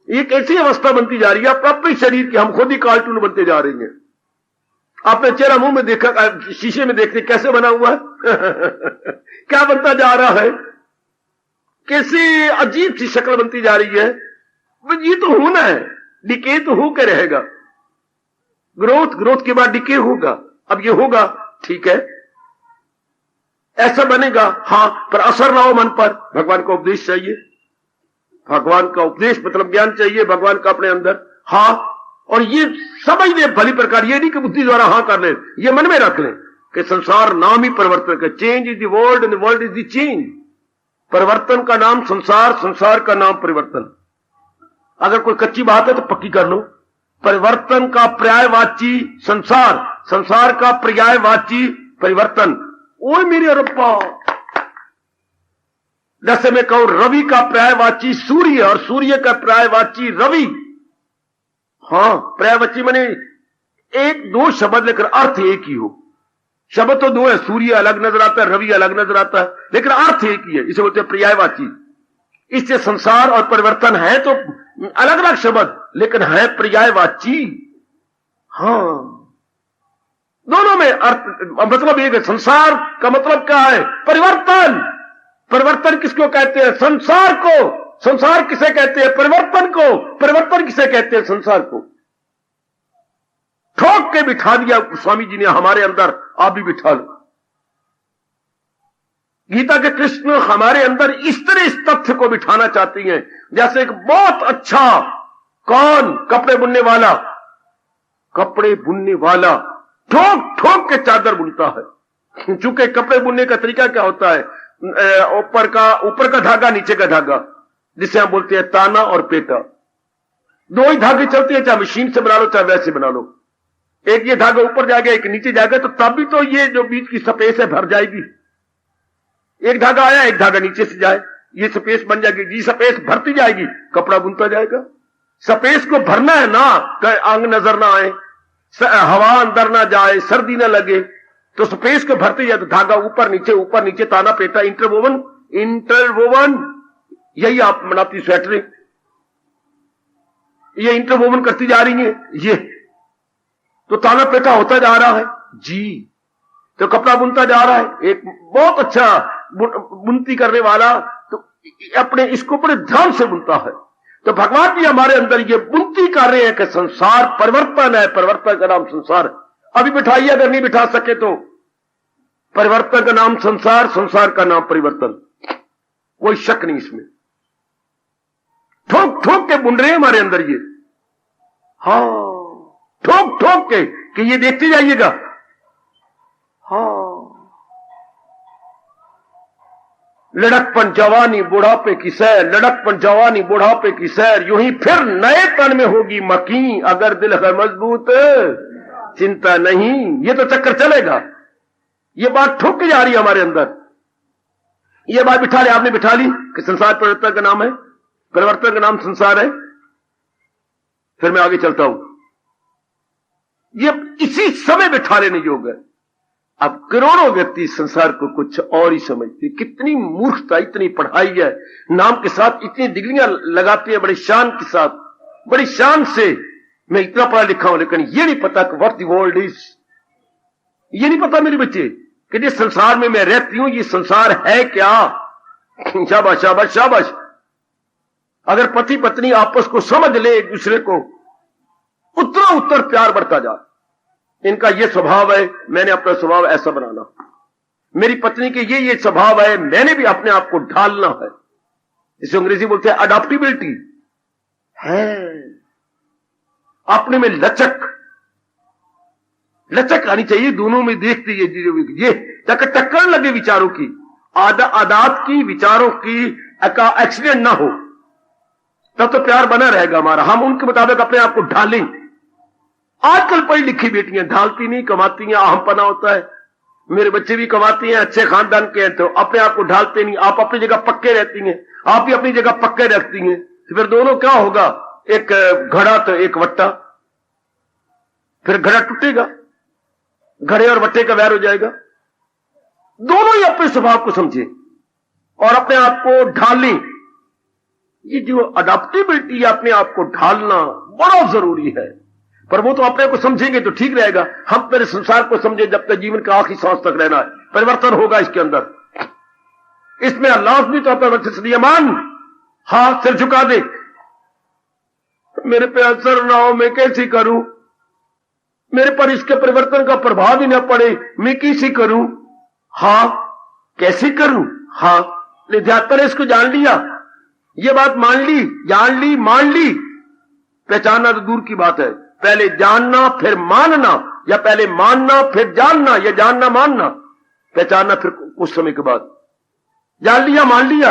ये कैसी अवस्था बनती जा रही है अपने शरीर की, हम खुद ही कार्टून बनते जा रहे हैं। आपने चेहरा मुंह में देखा, शीशे में देखते कैसे बना हुआ है क्या बनता जा रहा है, कैसी अजीब सी शक्ल बनती जा रही है। ये तो होना है, डिके तो होकर रहेगा, ग्रोथ के बाद डिके होगा। अब ये होगा, ठीक है, ऐसा बनेगा, हाँ, पर असर ना हो मन पर। भगवान का उपदेश चाहिए, भगवान का उपदेश मतलब ज्ञान चाहिए भगवान का अपने अंदर, हाँ। और ये समझ ले भली प्रकार, ये नहीं कि बुद्धि द्वारा हाँ कर ले, ये मन में रख ले कि संसार नाम ही परिवर्तन का, change is the world and the world is the change. परिवर्तन का नाम संसार, संसार का नाम परिवर्तन। अगर कोई कच्ची बात है तो पक्की कर लो। परिवर्तन का पर्यायवाची संसार, संसार का पर्यायवाची परिवर्तन। ओए मेरे रब्बा, जैसे मैं कहूं रवि का पर्यायवाची सूर्य और सूर्य का पर्यायवाची रवि। हाँ, पर्यायवाची माने एक दो शब्द लेकर अर्थ एक ही हो। शब्द तो दो है, सूर्य अलग नजर आता है, रवि अलग नजर आता है, लेकिन अर्थ एक ही है, इसे बोलते हैं पर्यायवाची। इससे संसार और परिवर्तन है तो अलग अलग शब्द, लेकिन है पर्यायवाची। हाँ, दोनों में अर्थ मतलब एक है। संसार का मतलब क्या है? परिवर्तन। परिवर्तन किसको कहते हैं? संसार को। संसार किसे कहते हैं? परिवर्तन को। परिवर्तन किसे कहते हैं? संसार को। ठोक के बिठा दिया स्वामी जी ने हमारे अंदर, आप भी बिठा लो। गीता के कृष्ण हमारे अंदर इस तरह इस तथ्य को बिठाना चाहती हैं, जैसे एक बहुत अच्छा कौन कपड़े बुनने वाला, कपड़े बुनने वाला ठोक ठोक के चादर बुनता है। चूंकि कपड़े बुनने का तरीका क्या होता है? ऊपर का धागा, नीचे का धागा, जिसे हम बोलते हैं ताना और पेटा। दो ही धागे चलते हैं, चाहे मशीन से बना लो चाहे वैसे बना लो। एक ये धागा ऊपर जाएगा, एक नीचे जाएगा, तो तब भी तो ये जो बीच की स्पेस है भर जाएगी। एक धागा आया, एक धागा नीचे से जाए, ये स्पेस बन जाएगी। जी स्पेस भरती जाएगी, कपड़ा बुनता जाएगा। स्पेस को भरना है ना, अंग नजर ना आए, हवा अंदर ना जाए, सर्दी ना लगे, तो स्पेस को भरते जाए। तो धागा ऊपर नीचे ताना पेटा, इंटरवोवन यही आप बनाती स्वेटरिंग, ये इंटरवोवन करती जा रही है, ये तो ताना पेटा होता जा रहा है जी, तो कपड़ा बुनता जा रहा है। एक बहुत अच्छा बुनती करने वाला तो अपने इसको बड़े ध्यान से बुनता है। तो भगवान जी हमारे अंदर ये बुनती कर रहे हैं कि संसार परिवर्तन है, परिवर्तन का नाम संसार। अभी बिठाइए, अगर नहीं बिठा सके तो परिवर्तन का नाम संसार, संसार का नाम परिवर्तन, कोई शक नहीं इसमें। ठोक ठोक के बुन रहे हैं हमारे अंदर ये, हाँ, ठोक ठोक के कि ये देखते जाइएगा। हाँ, लड़कपन जवानी बुढ़ापे की सैर, लड़कपन जवानी बुढ़ापे की सैर, यूं ही फिर नए तन में होगी मकीन, अगर दिल है मजबूत चिंता नहीं। ये तो चक्कर चलेगा। ये बात ठोक के जा रही है हमारे अंदर। ये बात बिठा ली, आपने बिठा ली कि संसार परिवर्तन का नाम है, परिवर्तन का नाम संसार है। फिर मैं आगे चलता हूं। ये इसी समय बिठा लेने योग्य है। अब करोड़ों व्यक्ति संसार को कुछ और ही समझते। कितनी मूर्खता, इतनी पढ़ाई है, नाम के साथ इतनी डिग्रियां लगाते हैं, बड़ी शान के साथ, बड़ी शान से मैं इतना पढ़ा लिखा हूं, लेकिन ये नहीं पता कि व्हाट द वर्ल्ड इज। ये नहीं पता मेरे बच्चे कि जिस संसार में मैं रहती हूं ये संसार है क्या। शाबाश शाबाश शाबाश। अगर पति पत्नी आपस को समझ ले एक दूसरे को, उतना उत्तर प्यार बढ़ता जा। इनका ये स्वभाव है, मैंने अपना स्वभाव ऐसा बनाना। मेरी पत्नी के ये स्वभाव है, मैंने भी अपने आप को ढालना है। इसे अंग्रेजी बोलते हैं अडॉप्टिबिलिटी है। अपने में लचक, लचक आनी चाहिए दोनों में, देखते ये टक्कर लगे विचारों की, आदात की, विचारों की एक्सीडेंट ना हो, तब तो प्यार बना रहेगा हमारा। हम उनके मुताबिक अपने आप को ढालें। आजकल पढ़ी लिखी बेटियां ढालती नहीं, कमाती हैं, अहमपना होता है। मेरे बच्चे भी कमाती हैं, अच्छे खानदान के हैं, तो अपने आप को ढालते नहीं। आप अपनी जगह पक्के रहती हैं, आप भी अपनी जगह पक्के रखती हैं, तो फिर दोनों क्या होगा, एक घड़ा तो एक वट्टा, फिर घड़ा टूटेगा, घड़े और वट्टे का वैर हो जाएगा। दोनों ही अपने स्वभाव को समझे और अपने आप को ढालें। ये जो अडॉप्टेबिलिटी, अपने आप को ढालना बड़ा जरूरी है। पर वो तो अपने को समझेंगे तो ठीक रहेगा। हम मेरे संसार को समझे जब तक जीवन का आखिरी सांस तक रहना है। परिवर्तन होगा इसके अंदर, इसमें लाजमी तौर पर वचन हाथ सिर झुका दे, मेरे पे असर ना हो, मैं कैसे करूं, मेरे पर इसके परिवर्तन का प्रभाव ही ना पड़े, मैं कैसे करूं, हाँ कैसे करूं, हाँ पर इसको जान लिया, ये बात मान ली, जान ली, मान ली। पहचानना तो दूर की बात है, पहले जानना फिर मानना, या पहले मानना फिर जानना, या जानना मानना, पहचानना फिर कुछ समय के बाद। जान लिया, मान लिया,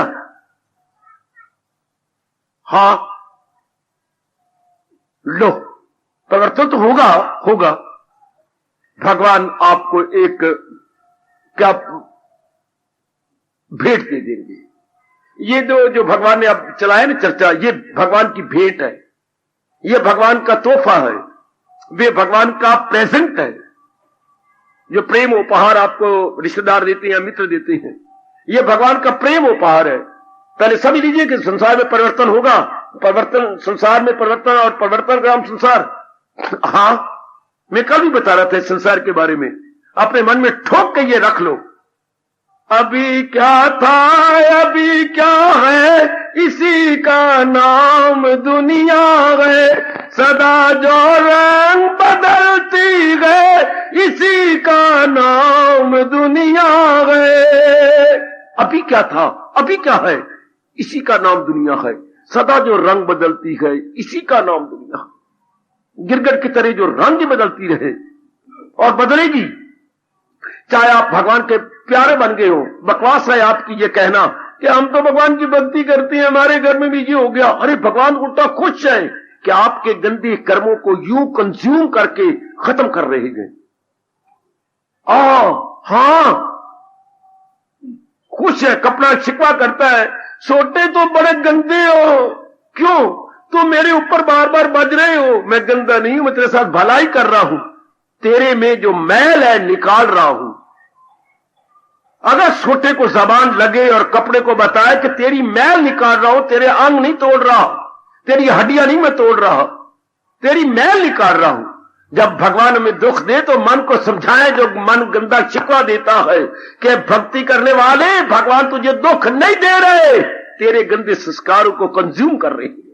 हाँ लो, परिवर्तन तो होगा होगा। भगवान आपको एक क्या भेंट दे देंगे। ये जो भगवान ने अब चलाया ना चर्चा, ये भगवान की भेंट है, ये भगवान का तोहफा है, वे भगवान का प्रेजेंट है। जो प्रेम उपहार आपको रिश्तेदार देते हैं, मित्र देते हैं, ये भगवान का प्रेम उपहार है। पहले समझ लीजिए कि संसार में परिवर्तन होगा, परिवर्तन, संसार में परिवर्तन, और परिवर्तन का हम संसार। हाँ, मैं कल भी बता रहा था संसार के बारे में। अपने मन में ठोक के ये रख लो, अभी क्या था अभी क्या है, इसी का नाम दुनिया है, सदा जो रंग बदलती है, इसी का नाम दुनिया है। अभी क्या था, अभी क्या है, इसी का नाम दुनिया है, सदा जो रंग बदलती है, इसी का नाम दुनिया है। गिरगिट की तरह जो रंग बदलती रहे और बदलेगी। चाहे आप भगवान के प्यारे बन गए हो, बकवास है आपकी ये कहना कि हम तो भगवान की भक्ति करते हैं, हमारे घर में भी ये हो गया। अरे भगवान उल्टा खुश है कि आपके गंदे कर्मों को यूं कंज्यूम करके खत्म कर रहे हैं। हाँ, खुश है, कपड़ा शिकवा करता है, सोटे तो बड़े गंदे हो, क्यों, तो मेरे ऊपर बार बार बज रहे हो। मैं गंदा नहीं हूं, मैं तेरे साथ भलाई कर रहा हूं, तेरे में जो मैल है निकाल रहा हूं। अगर छोटे को जबान लगे और कपड़े को बताए कि तेरी मैल निकाल रहा हूं, तेरे अंग नहीं तोड़ रहा, तेरी हड्डियां नहीं मैं तोड़ रहा, तेरी मैल निकाल रहा हूं। जब भगवान हमें दुख दे तो मन को समझाए, जो मन गंदा शिकवा देता है कि भक्ति करने वाले, भगवान तुझे दुख नहीं दे रहे, तेरे गंदे संस्कारों को कंज्यूम कर रहे हैं।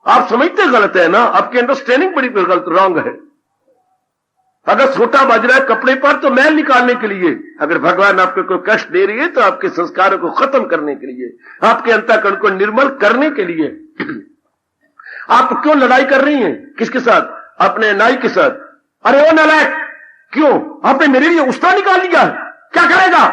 आप समझते गलत है ना, आपकी अंडरस्टैंडिंग बड़ी गलत, रॉन्ग है। अगर छोटा बज रहा है कपड़े पर तो मैल निकालने के लिए, अगर भगवान आपको कोई कष्ट दे रही है तो आपके संस्कारों को खत्म करने के लिए, आपके अंतःकरण को निर्मल करने के लिए। आप क्यों लड़ाई कर रही हैं, किसके साथ, अपने नाई के साथ। अरे वो नालायक, क्यों आपने मेरे लिए उस्ता निकाल लिया, क्या करेगा,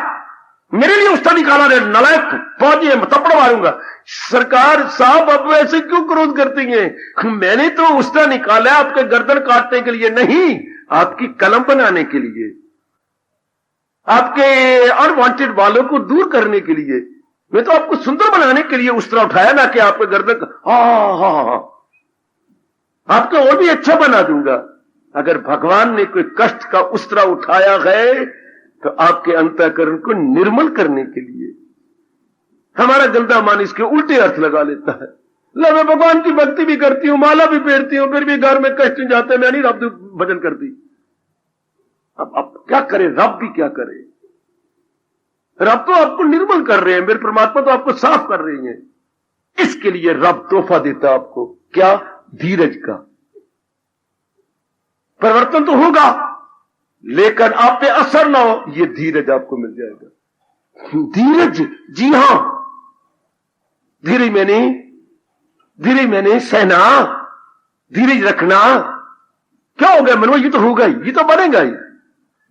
मेरे लिए उस्ता निकाला रे नालायक, फौजी है, थप्पड़ मारूंगा। सरकार साहब अब ऐसे क्यों क्रोध करती हैं, मैंने तो उस्ता निकाला आपके गर्दन काटने के लिए नहीं, आपकी कलम बनाने के लिए, आपके अनवांटेड बालों को दूर करने के लिए। मैं तो आपको सुंदर बनाने के लिए उस्तरा उठाया, ना कि आपके गर्दन हाँ, आपको और भी अच्छा बना दूंगा। अगर भगवान ने कोई कष्ट का उस्तरा उठाया है तो आपके अंतःकरण को निर्मल करने के लिए। हमारा गंदा मन इसके उल्टे अर्थ लगा लेता है। लो मैं भगवान की भक्ति भी करती हूं, माला भी फेरती हूं, फिर भी घर में कष्ट जाते, मैं नहीं रब भजन करती। अब क्या करे, रब भी क्या करे, रब तो आपको निर्मल कर रहे हैं, मेरे परमात्मा तो आपको साफ कर रही हैं। इसके लिए रब तोहफा देता आपको, क्या, धीरज का। परिवर्तन तो होगा लेकिन आप पे असर ना हो, ये धीरज आपको मिल जाएगा। धीरज, जी हां, धीरज मैंने सहना, धीरज रखना, क्या हो गया मनवा, ये तो होगा ही, ये तो बनेगा ही।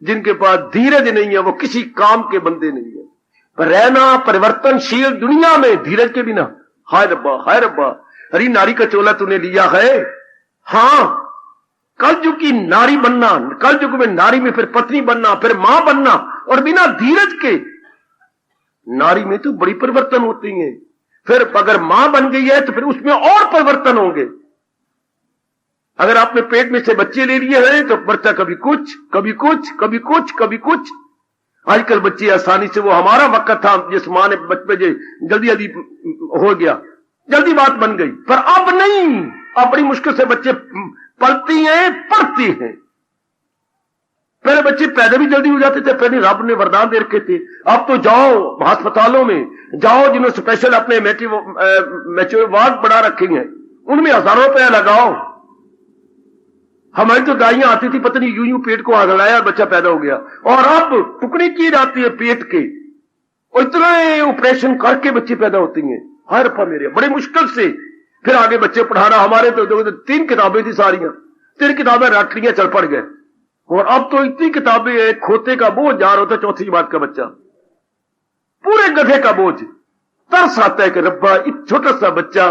जिनके पास धीरज नहीं है वो किसी काम के बंदे नहीं है। पर रहना परिवर्तनशील दुनिया में धीरज के बिना, हाय रब्बा हाय रब्बा। अरे नारी का चोला तूने लिया है, हां कलयुग की नारी बनना, कलयुग में नारी में फिर पत्नी बनना, फिर मां बनना, और बिना धीरज के नारी में तो बड़ी परिवर्तन होती है। फिर अगर मां बन गई है तो फिर उसमें और परिवर्तन होंगे। अगर आपने पेट में से बच्चे ले लिए हैं तो बच्चा कभी कुछ कभी कुछ कभी कुछ कभी कुछ। आजकल बच्चे आसानी से, वो हमारा वक्त था जिस मां ने बच्चे जल्दी जल्दी हो गया, जल्दी बात बन गई, पर अब नहीं। अब बड़ी मुश्किल से बच्चे पलती हैं, पढ़ती हैं। पहले बच्चे पैदा भी जल्दी हो जाते थे, पहले रब ने वरदान दे रखे थे। अब तो जाओ अस्पतालों में जाओ, जिन्होंने स्पेशल अपने मैच्योर वार्ड बढ़ा रखे हैं, उनमें हजारों रुपया लगाओ। हमारी तो दाइयां आती थी, पत्नी यूं यूं पेट को आगलाया, बच्चा पैदा हो गया। और अब टुकड़ी की जाती है पेट के, और इतने ऑपरेशन करके बच्चे पैदा होती हैं। हाय रब्बा मेरे, बड़े मुश्किल से फिर आगे बच्चे पढ़ाना। हमारे तो 3 किताबें थी सारियां, 3 किताबें रट लिया, चल पड़ गए। और अब तो इतनी किताबें है, खोते का बोझ जा रहा होता है 4थी बात का बच्चा, पूरे गधे का बोझ। तरस आता है कि रब्बा छोटा सा बच्चा,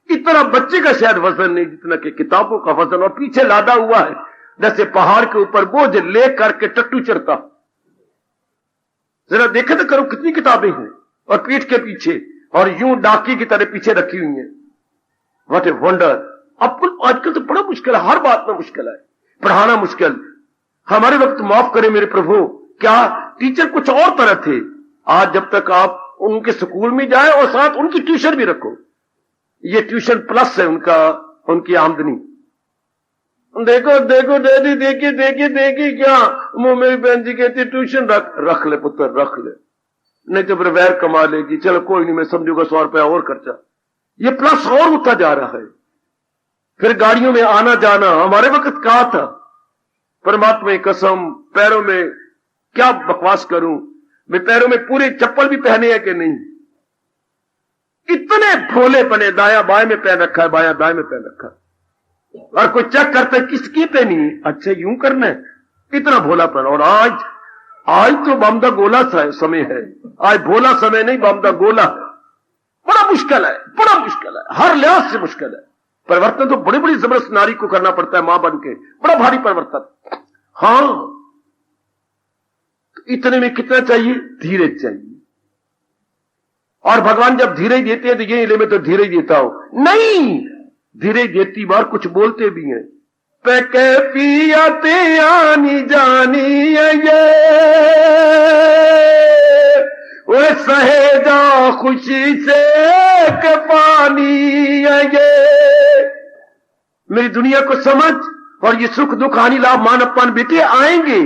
इतना बच्चे का शायद वजन नहीं जितना कि किताबों का वजन, और पीछे लादा हुआ है जैसे पहाड़ के ऊपर बोझ ले करके टट्टू चढ़ता। जरा देखे तो करो कितनी किताबें हैं, और पीठ के पीछे, और यूं डाकी की तरह पीछे रखी हुई है। What a wonder. अब आजकल तो बड़ा मुश्किल है, हर बात में मुश्किल है, पढ़ाना मुश्किल। हमारे वक्त माफ करे मेरे प्रभु, क्या टीचर कुछ और तरह थे। आज जब तक आप उनके स्कूल में जाए और साथ उनकी ट्यूशन भी रखो, ये ट्यूशन प्लस है उनका, उनकी आमदनी। देखो देखो दीदी, देखिए देखिए देखिए क्या वो मेरी बहन जी कहती ट्यूशन रख ले पुत्र, रख ले, नहीं तो फिर वैर कमा लेगी। चलो कोई नहीं, मैं समझूंगा 100 रुपया और खर्चा। ये प्लस और होता जा रहा है। फिर गाड़ियों में आना जाना, हमारे वक्त कहा था, परमात्मा की कसम, पैरों में क्या बकवास करूं मैं, पैरों में पूरे चप्पल भी पहने हैं कि नहीं, इतने भोले बने। दाया बाएं में पहन रखा है, बाया दाएं में पहन रखा है, और कोई चेक करता है किसकी पहनी, अच्छा यूं करना है, इतना भोलापन। और आज तो बमदा गोला सा समय है, आज भोला समय नहीं, बमदा गोला है। बड़ा मुश्किल है, बड़ा मुश्किल है, हर लिहाज से मुश्किल है। परिवर्तन तो बड़ी बड़ी जबरदस्त नारी को करना पड़ता है, मां बन के, बड़ा भारी परिवर्तन। हां, तो इतने में कितना चाहिए, धीरज चाहिए। और भगवान जब धीरज देते हैं तो ये ले मैं तो धीरज देता हूं, नहीं, धीरज देती बार कुछ बोलते भी हैं। पैके पियाते आनी जानी ये वो सहेजा खुशी से के पानी ये। मेरी दुनिया को समझ, और ये सुख दुख हानि लाभ मान अपमान बेटे आएंगे।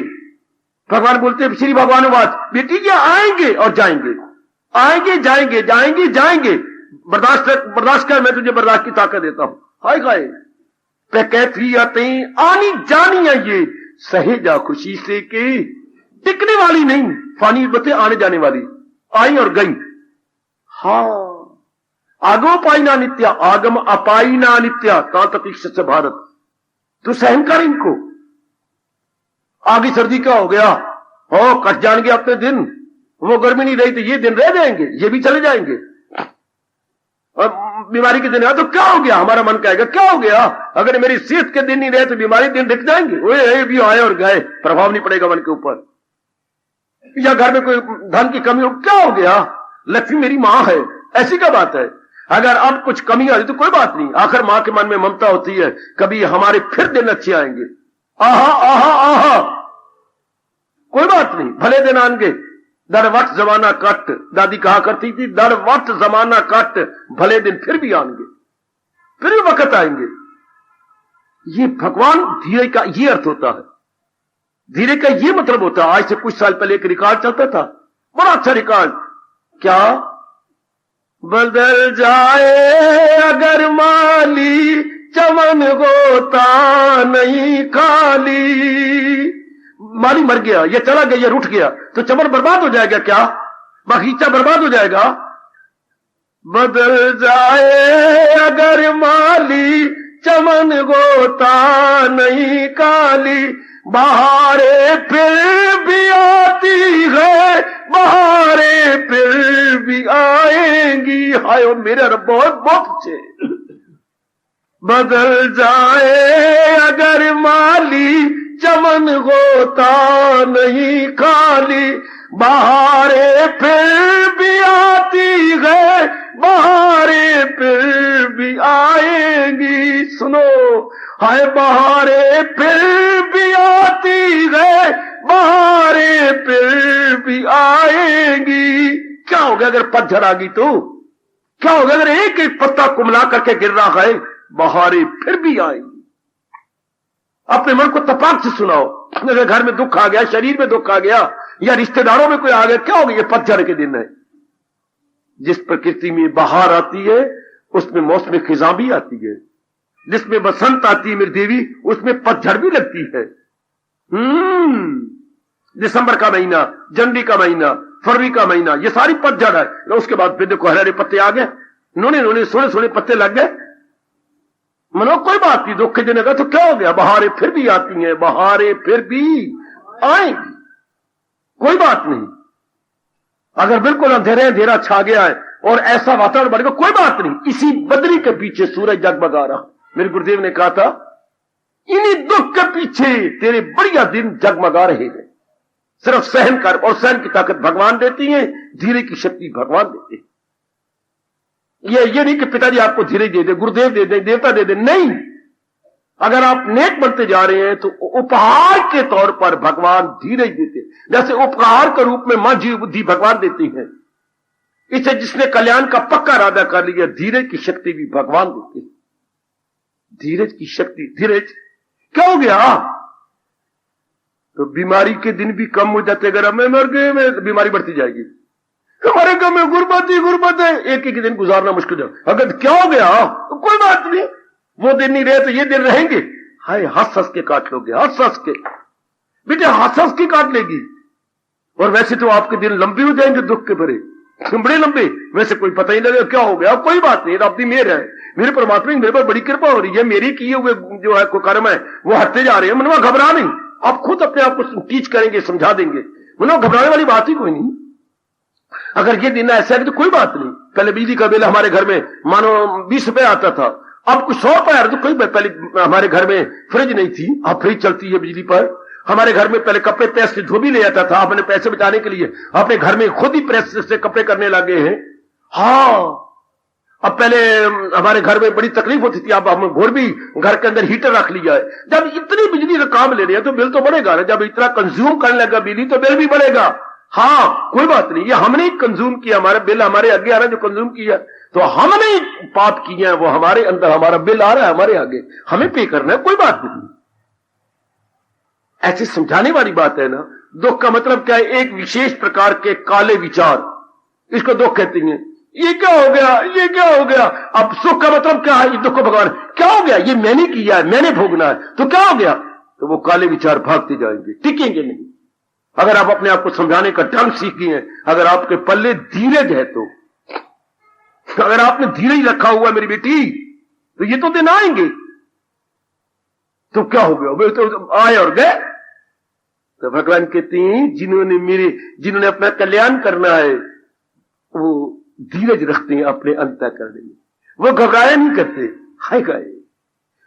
भगवान बोलते हैं श्री भगवानुवाच, बेटी ये आएंगे और जाएंगे, आएंगे जाएंगे, जाएंगे जाएंगे। बर्दाश्त कर, मैं तुझे बर्दाश्त की ताकत देता हूं। हाय हाय, पैकैथी आते आनी जानी है ये, सहेजा खुशी से के टिकने वाली नहीं, फानी बते आने जाने वाली, आई और गई। हाँ, आगम पाईना नित्या, आगम अपाईना नित्या, कहां तक से भारत। तू सहन कर इनको। आगे सर्दी का हो गया, हो कट जाएंगे अपने दिन, वो गर्मी नहीं रही तो ये दिन रह जाएंगे, ये भी चले जाएंगे। और बीमारी के दिन आए तो क्या हो गया, हमारा मन कहेगा क्या हो गया। अगर मेरी सेहत के दिन नहीं रहे तो बीमारी दिन दिख जाएंगे, वो भी आए और गए, प्रभाव नहीं पड़ेगा मन के ऊपर। या घर में कोई धन की कमी हो, क्या हो गया, लक्ष्मी मेरी मां है, ऐसी क्या बात है। अगर अब कुछ कमी आ रही तो कोई बात नहीं, आखिर मां के मन में ममता होती है, कभी हमारे फिर दिन अच्छे आएंगे। आहा आहा आहा, कोई बात नहीं, भले दिन आएंगे। दर वक्त जमाना कट, दादी कहा करती थी, दर वक्त जमाना कट, भले दिन फिर भी आएंगे, फिर भी वक्त आएंगे। ये भगवान धीरे का ये अर्थ होता है, धीरे का ये मतलब होता है। आज से कुछ साल पहले एक रिकॉर्ड चलता था, बड़ा अच्छा रिकॉर्ड, क्या बदल जाए अगर माली, चमन होता नहीं खाली। माली मर गया, ये चला गया, ये रूठ गया तो चमन बर्बाद हो जाएगा क्या, बगीचा बर्बाद हो जाएगा। बदल जाए अगर माली, चमन होता नहीं काली, बहारें फिर भी आती है, बहारें फिर भी आएंगी। हाय ओ मेरे रब बहुत बहुत अच्छे। बदल जाए अगर माली, चमन होता नहीं खाली, बहारें फिर भी आती है, बहारें फिर भी आएंगी। सुनो, हाय बहारें फिर भी आती है, बहारें फिर भी आएंगी। क्या होगा अगर पतझड़ आ गई तो? क्या होगा अगर एक एक पत्ता कुमला करके गिर रहा है? बहारें फिर भी आएंगी। अपने मन को तपाक से सुनाओ। अगर घर में दुख आ गया, शरीर में दुख आ गया, या रिश्तेदारों में कोई आ गया, क्या होगा? ये पतझड़ के दिन है। जिस प्रकृति में बहार आती है उसमें मौसम खिजां भी आती है, जिसमें बसंत आती है मेरी देवी उसमें पतझड़ भी लगती है। दिसंबर का महीना, जनवरी का महीना, फरवरी का महीना, ये सारी पतझड़ है। उसके बाद फिर देखो हरे हरे पत्ते आ गए, नोने सोने सोने पत्ते लग गए। मनो कोई बात नहीं, दुख के दिन का तो क्या हो गया? बहारें फिर भी आती हैं, बहारें फिर भी आएंगी, कोई बात नहीं। अगर बिल्कुल अंधेरा छा गया है और ऐसा वातावरण बढ़ेगा, कोई बात नहीं। इसी बदरी के पीछे सूरज जगमगा रहा। मेरे गुरुदेव ने कहा था, इन्हीं दुख के पीछे तेरे बढ़िया दिन जगमगा रहे हैं। सिर्फ सहन कर, और सहन की ताकत भगवान देती है, धीरे की शक्ति भगवान देते हैं। ये नहीं कि पिताजी आपको धीरे दे दे, गुरुदेव दे दे, देवता दे दे, नहीं। अगर आप नेक बनते जा रहे हैं तो उपहार के तौर पर भगवान धीरज देते हैं। जैसे उपहार के रूप में मन, जीव, बुद्धि भगवान देती है। इसे जिसने कल्याण का पक्का इरादा कर लिया, धीरज की शक्ति भी भगवान देते हैं। धीरज की शक्ति, धीरज क्या हो गया? तो बीमारी के दिन भी कम हो जाते। अगर मैं मर गए में बीमारी बढ़ती जाएगी। हमारे गांव में गुर्बत है, एक एक दिन गुजारना मुश्किल है। अगर क्या हो गया तो कोई बात नहीं, वो दिन नहीं रहे तो ये दिन रहेंगे। हाय हंस हंस के काट लोगे, हंस हंस के बेटे, हंस हंस के काट लेगी। और वैसे तो आपके दिन लंबे हो जाएंगे दुख के भरे, बड़े लंबे। वैसे कोई पता ही लगेगा क्या हो गया, कोई बात नहीं। अपनी मेहर है, मेरे परमात्मा की मेरे पर बड़ी कृपा हो रही है। मेरी किए हुए जो है कोई कर्म है वो हटते जा रहे हैं। मनवा घबरा नहीं, आप खुद अपने आप को टीच करेंगे, समझा देंगे। मनवा घबराने वाली बात ही कोई नहीं। अगर ये दिन ऐसा है तो कोई बात नहीं। पहले बिजली का बिल हमारे घर में मानो 20 रुपए आता था, अब कुछ 100 रुपए आ रहा। तो कोई पहले हमारे घर में फ्रिज नहीं थी, अब फ्रिज चलती है बिजली पर। हमारे घर में पहले कपड़े प्रेस से धोबी ले जाता था, अपने पैसे बचाने के लिए अपने घर में खुद ही प्रेस से कपड़े करने लगे हैं। हाँ, अब पहले हमारे घर में बड़ी तकलीफ होती थी, अब हम घोर भी घर के अंदर हीटर रख लिया है। जब इतनी बिजली का काम ले रहे हैं तो बिल तो बढ़ेगा ना। जब इतना कंज्यूम करने लगा बिजली तो बिल भी बढ़ेगा। हाँ, कोई बात नहीं, ये हमने कंज्यूम किया, हमारा बिल हमारे आगे आ रहा है जो कंज्यूम किया, तो हमने पाप किया है, वो हमारे अंदर, हमारा बिल आ रहा है हमारे आगे, हमें पे करना है, कोई बात नहीं। ऐसे समझाने वाली बात है ना। दुख का मतलब क्या है? एक विशेष प्रकार के काले विचार, इसको दुख कहते हैं। ये क्या हो गया, ये क्या हो गया? अब सुख का मतलब क्या है? ये दुख को भगवान क्या हो गया, ये मैंने किया है, मैंने भोगना है, तो क्या हो गया? तो वो काले विचार भागते जाएंगे, टिकेंगे नहीं। अगर आप अपने आप को समझाने का ढंग सीख गए हैं, अगर आपके पल्ले धीरज है, तो अगर आपने धीरज रखा हुआ मेरी बेटी, तो ये तो दिन आएंगे। तो क्या हो गया? वे तो आए और गए। तो भगवान कहते हैं जिन्होंने अपना कल्याण करना है वो धीरज रखते हैं अपने अंतःकरण में, वो घबराया नहीं करते, हाय गाए,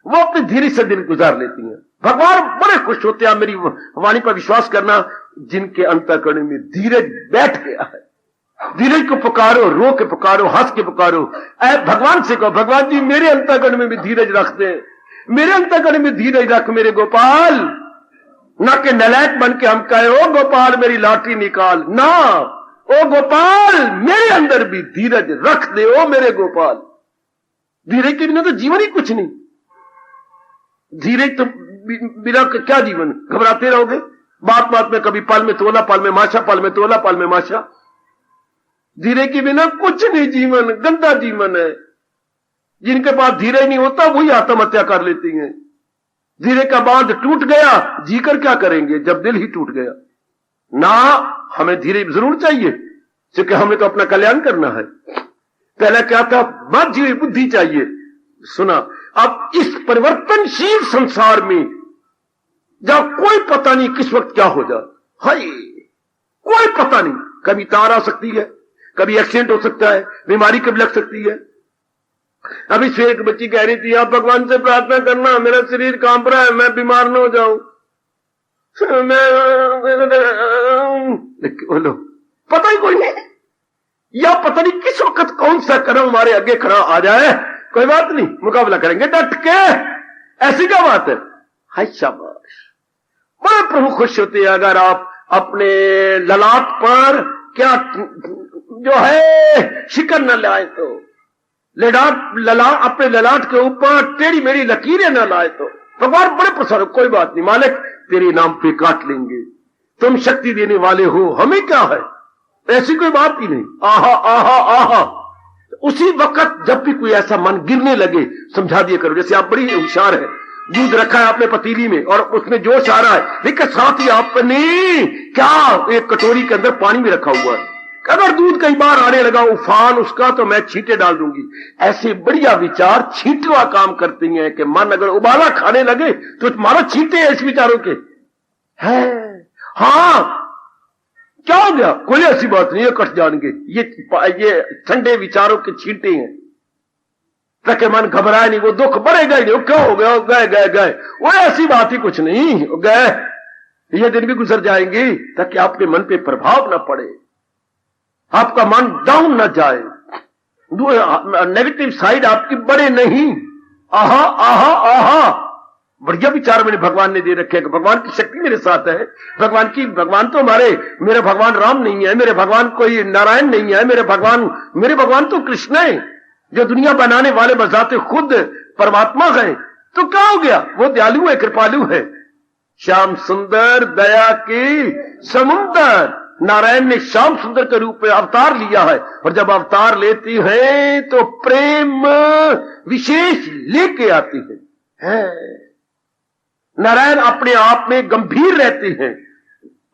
वो अपने धीरज से दिन गुजार लेती हैं। भगवान बड़े खुश होते हैं। मेरी वाणी पर विश्वास करना, जिनके अंतःकरण में धीरज बैठ गया है। धीरज को पुकारो, रो के पुकारो, हंस के पुकारो, भगवान से कहो, भगवान जी मेरे अंतःकरण में भी धीरज रखते हैं, मेरे अंतःकरण में धीरज रख मेरे गोपाल। ना कि नलायक बन के हम कहे ओ गोपाल मेरी लाठी निकाल, ना, ओ गोपाल मेरे अंदर भी धीरज रख दे, ओ मेरे गोपाल। धीरज के बिना तो जीवन ही कुछ नहीं। धीरज तो बिना क्या जीवन? घबराते रहोगे, बात बात में कभी पल में तोला, पल में माशा, पल में तोला, पल में माशा। धीरज के बिना कुछ नहीं जीवन, गंदा जीवन है। जिनके पास धीरज नहीं होता वही आत्महत्या कर लेती हैं। धीरज का बांध टूट गया, जीकर क्या करेंगे जब दिल ही टूट गया? ना, हमें धीरज जरूर चाहिए, क्योंकि हमें तो अपना कल्याण करना है। पहले क्या था? मत जीव बुद्धि चाहिए। सुना, अब इस परिवर्तनशील संसार में जहां कोई पता नहीं किस वक्त क्या हो जाए, हाय कोई पता नहीं, कभी तार आ सकती है, कभी एक्सीडेंट हो सकता है, बीमारी कभी लग सकती है। अभी से एक बच्ची कह रही थी, आप भगवान से प्रार्थना करना, मेरा शरीर कांप रहा है, मैं बीमार न हो जाऊं। बोलो पता ही कोई नहीं, या पता नहीं किस वक्त कौन सा कदम हमारे आगे खड़ा आ जाए। कोई बात नहीं, मुकाबला करेंगे डट के, ऐसी क्या बात है। हाय शाबाश, बड़े प्रभु खुश होते हैं अगर आप अपने ललाट पर क्या जो है शिकन न लाए तो, अपने ललाट के ऊपर टेढ़ी मेढ़ी लकीरें न लाए तो भगवान बड़े प्रसन्न। कोई बात नहीं मालिक, तेरे नाम पे काट लेंगे, तुम शक्ति देने वाले हो, हमें क्या है, ऐसी कोई बात ही नहीं। आहा आहा आहा, उसी वक्त जब भी कोई ऐसा मन गिरने लगे समझा दिया करो। जैसे आप बड़ी होशियार है, दूध रखा है आपने पतीली में और उसमें जोश आ रहा है, लेकिन साथ ही आपने क्या एक कटोरी के अंदर पानी भी रखा हुआ है, अगर दूध कई बार आने लगा उफान उसका तो मैं छींटे डाल दूंगी। ऐसे बढ़िया विचार छींटवा काम करती हैं कि मन अगर उबाला खाने लगे तो मारो छींटे हैं इस विचारों के है। हाँ क्या हो गया, कोई ऐसी बात नहीं है, कट जाएंगे, ये ठंडे विचारों के छींटे हैं ताकि मन घबराए नहीं, वो दुख बढ़ेगा ही नहीं, वो क्या हो गया, गए गए गए, वो ऐसी बात ही कुछ नहीं, गए ये दिन भी गुजर जाएंगे ताकि आपके मन पे प्रभाव ना पड़े, आपका मन डाउन ना जाए, नेगेटिव साइड आपकी बढ़े नहीं। आहा आहा आहा, बढ़िया विचार मैंने भगवान ने दे रखे हैं, भगवान की शक्ति मेरे साथ है, भगवान तो मेरे भगवान राम नहीं है, मेरे भगवान कोई नारायण नहीं है, मेरे भगवान तो कृष्ण है जो दुनिया बनाने वाले बजाते खुद परमात्मा है। तो क्या हो गया, वो दयालु है, कृपालु है, श्याम सुंदर दया की समुंदर। नारायण ने श्याम सुंदर के रूप में अवतार लिया है, और जब अवतार लेती है तो प्रेम विशेष लेके आती है। नारायण अपने आप में गंभीर रहते हैं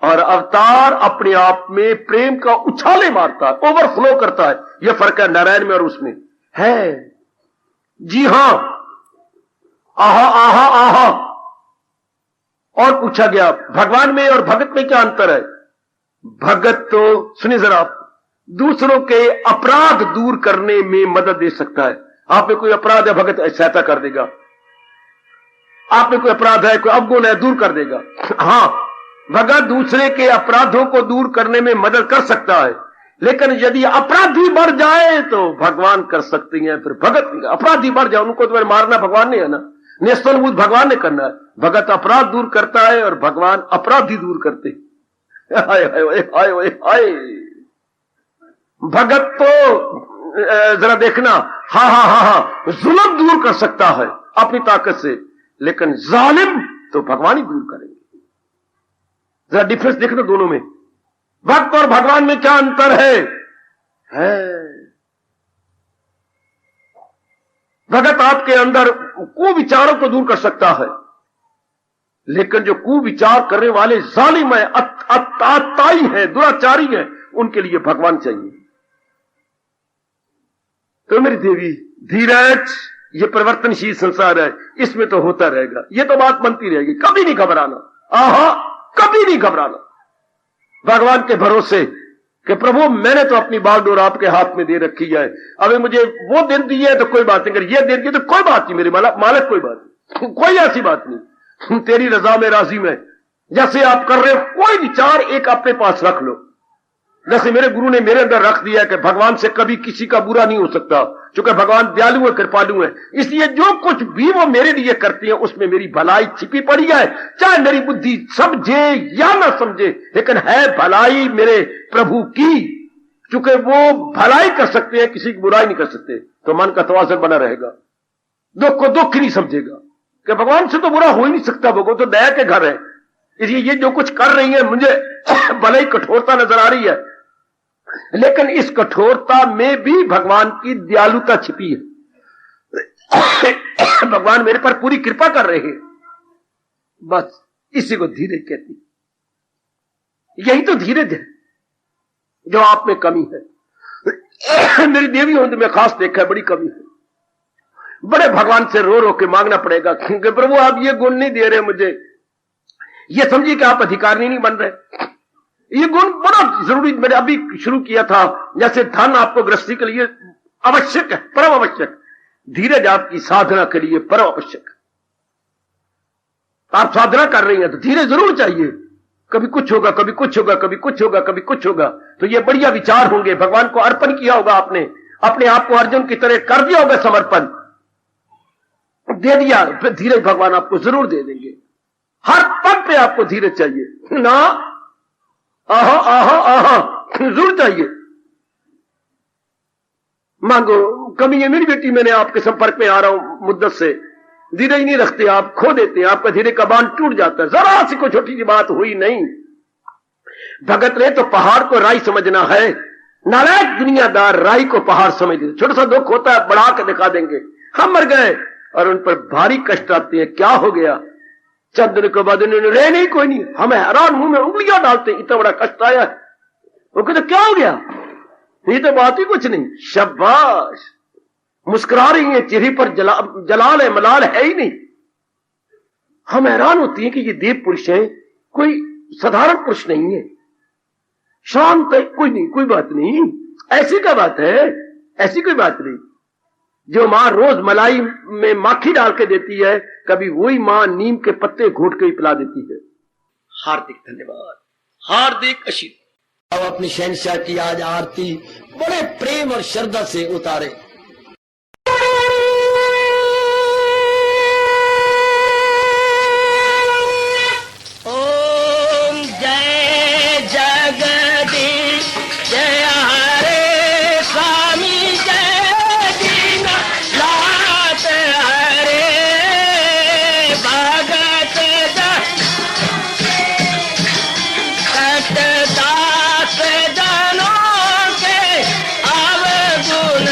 और अवतार अपने आप में प्रेम का उछाले मारता है, ओवरफ्लो करता है। यह फर्क है नारायण में और उसमें है। जी हां, आहा आहा आहा। और पूछा गया भगवान में और भगत में क्या अंतर है। भगत तो सुनिए जरा, दूसरों के अपराध दूर करने में मदद दे सकता है। आप में कोई अपराध है, भगत सहायता कर देगा। आप में कोई अपराध है, कोई अवगुण है, दूर कर देगा। हां, भगत दूसरे के अपराधों को दूर करने में मदद कर सकता है, लेकिन यदि अपराधी बढ़ जाए तो भगवान कर सकते हैं। फिर भगत अपराधी बढ़ जाए, उनको तो मारना भगवान ने है ना, नेस्तनबूत भगवान ने करना है। भगत अपराध दूर करता है और भगवान अपराधी दूर करते हैं। हाय हाय हाय हाय। भगत तो जरा देखना, हा हा हा हा, जुल्म दूर कर सकता है अपनी ताकत से, लेकिन जालिम तो भगवान ही दूर करेंगे। जरा डिफरेंस देखना दोनों में, भक्त और भगवान में क्या अंतर है। भगत आपके अंदर कुविचारों को दूर कर सकता है, लेकिन जो कुविचार करने वाले जालिम है, अत्याचारी है, दुराचारी है, उनके लिए भगवान चाहिए। तो मेरी देवी धीरज, ये परिवर्तनशील संसार है, इसमें तो होता रहेगा, ये तो बात बनती रहेगी, कभी नहीं घबराना। आहा, कभी नहीं घबराना, भगवान के भरोसे कि प्रभु मैंने तो अपनी बागडोर आपके हाथ में दे रखी है, अभी मुझे वो दिन दिए तो कोई बात नहीं, अगर ये दिन दिए तो कोई बात नहीं, मेरे मालिक कोई बात नहीं, कोई ऐसी बात नहीं, तेरी रजा में राजी में। जैसे आप कर रहे हो, कोई विचार एक अपने पास रख लो, जैसे मेरे गुरु ने मेरे अंदर रख दिया कि भगवान से कभी किसी का बुरा नहीं हो सकता, क्योंकि भगवान दयालु है, कृपालु है, इसलिए जो कुछ भी वो मेरे लिए करती है उसमें मेरी भलाई छिपी पड़ी है, चाहे मेरी बुद्धि समझे या ना समझे, लेकिन है भलाई मेरे प्रभु की, क्योंकि वो भलाई कर सकते हैं, किसी की बुराई नहीं कर सकते। तो मन का तवाज़ुन बना रहेगा, दुख को दुख ही नहीं समझेगा कि भगवान से तो बुरा हो ही नहीं सकता, भगवान तो दया के घर है, इसलिए ये जो कुछ कर रही है मुझे भले ही कठोरता नजर आ रही है, लेकिन इस कठोरता में भी भगवान की दयालुता छिपी है। भगवान मेरे पर पूरी कृपा कर रहे हैं, बस इसी को धीरज कहती। यही तो धीरज है जो आप में कमी है। मेरी देवी होने में खास देखा है, बड़ी कमी है। बड़े भगवान से रो रो के मांगना पड़ेगा, क्योंकि प्रभु आप ये गुण नहीं दे रहे मुझे, ये समझिए कि आप अधिकारी नहीं बन रहे। ये गुण बड़ा जरूरी, मैंने अभी शुरू किया था, जैसे धन आपको गृहस्थी के लिए आवश्यक है, परम आवश्यक, धीरज आपकी साधना के लिए परम आवश्यक। आप साधना कर रही हैं तो धीरज जरूर चाहिए, कभी कुछ होगा, कभी कुछ होगा, कभी कुछ होगा, कभी कुछ होगा, तो ये बढ़िया विचार होंगे। भगवान को अर्पण किया होगा आपने, अपने आप को अर्जुन की तरह कर दिया होगा समर्पण, दे दिया, फिर धीरज भगवान आपको जरूर दे देंगे। हर पद पे आपको धीरज चाहिए ना, आहा आहा आहा जरूर चाहिए। मांगो, कभी ये मेरी बेटी, मैंने आपके संपर्क में आ रहा हूं मुद्दत से, धीरज नहीं रखते आप, खो देते हैं, आपका धीरे का बांध टूट जाता है, जरा सी कोई छोटी सी बात हुई नहीं। भगत ने तो पहाड़ को राई समझना है, नालायक दुनियादार राई को पहाड़ समझ लेते, छोटा सा दुख होता है बढ़ा के दिखा देंगे, हम मर गए, और उन पर भारी कष्ट आते हैं, क्या हो गया, चंद दिन के बाद उन्होंने रहे नहीं, कोई नहीं, हमें हैरान, मुंह में उंगलियां डालते, इतना बड़ा कष्ट आया है, वो कहते क्या हो गया, ये तो बात ही कुछ नहीं, शाबाश, मुस्कुरा रही है, चेहरे पर जलाल है, मलाल है ही नहीं। हम हैरान होती हैं कि ये देव पुरुष है, कोई साधारण पुरुष नहीं है, शांत है, कोई नहीं, कोई बात नहीं, ऐसी क्या बात है, ऐसी कोई बात नहीं। जो मां रोज मलाई में माखी डाल के देती है, कभी वही मां नीम के पत्ते घोट के ही पिला देती है। हार्दिक धन्यवाद, हार्दिक आशीर्वाद। अब अपनी शहंशाह की आज आरती बड़े प्रेम और श्रद्धा से उतारे। ओम जय जगदीश जय हरे स्वामी जय दीनानाथ हरे भगत सतदास जनों के अवगुण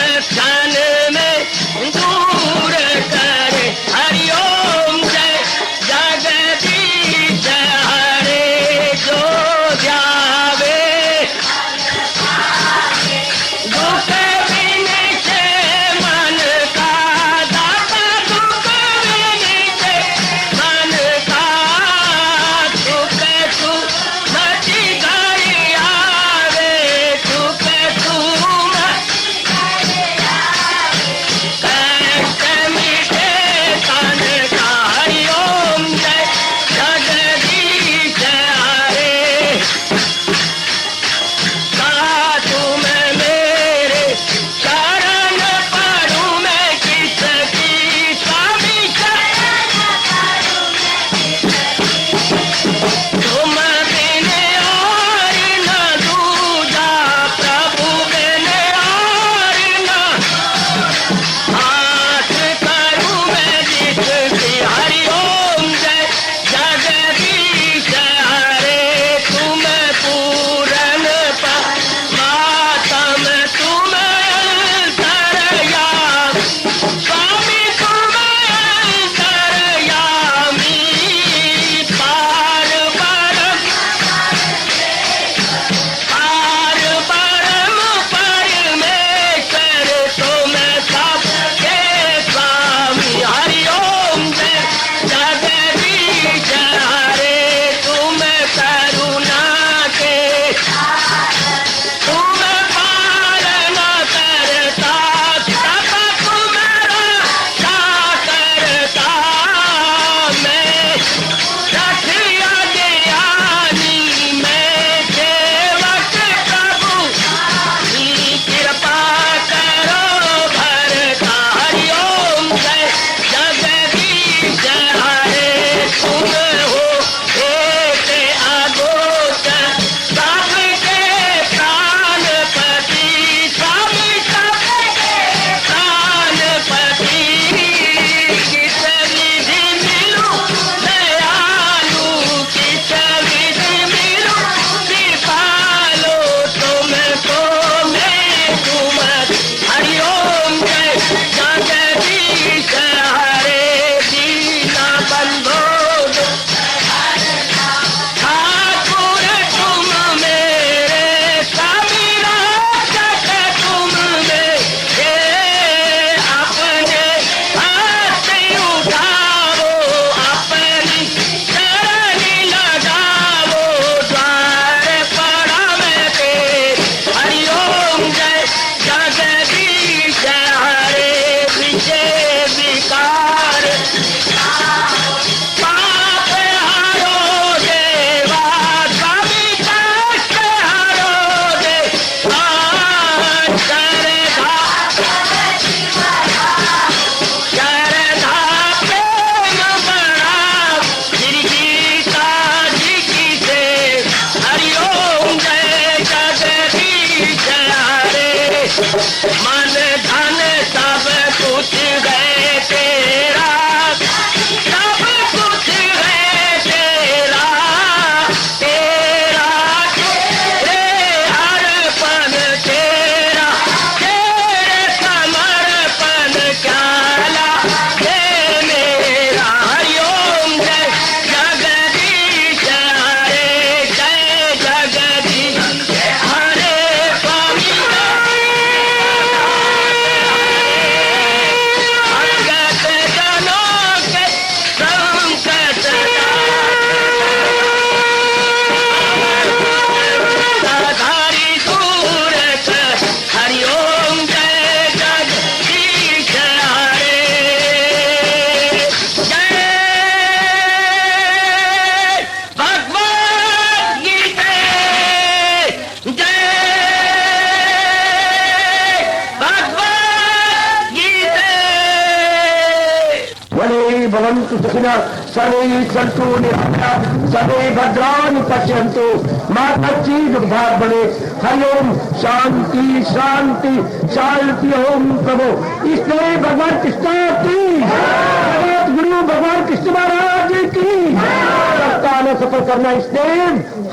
भवन्तु सुखिनः सर्वे सन्तु निरामयाः सर्वे भद्राणि पश्यन्तु मां कश्चित् दुर्भाग् बने। हरि ओम शांति शांति शांति। ओम प्रभु इसलिए भगवान कृष्ण की जगत गुरु भगवान कृष्ण महाराज की सप्ताह में सफल करना इसलिए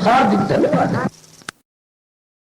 हार्दिक धन्यवाद।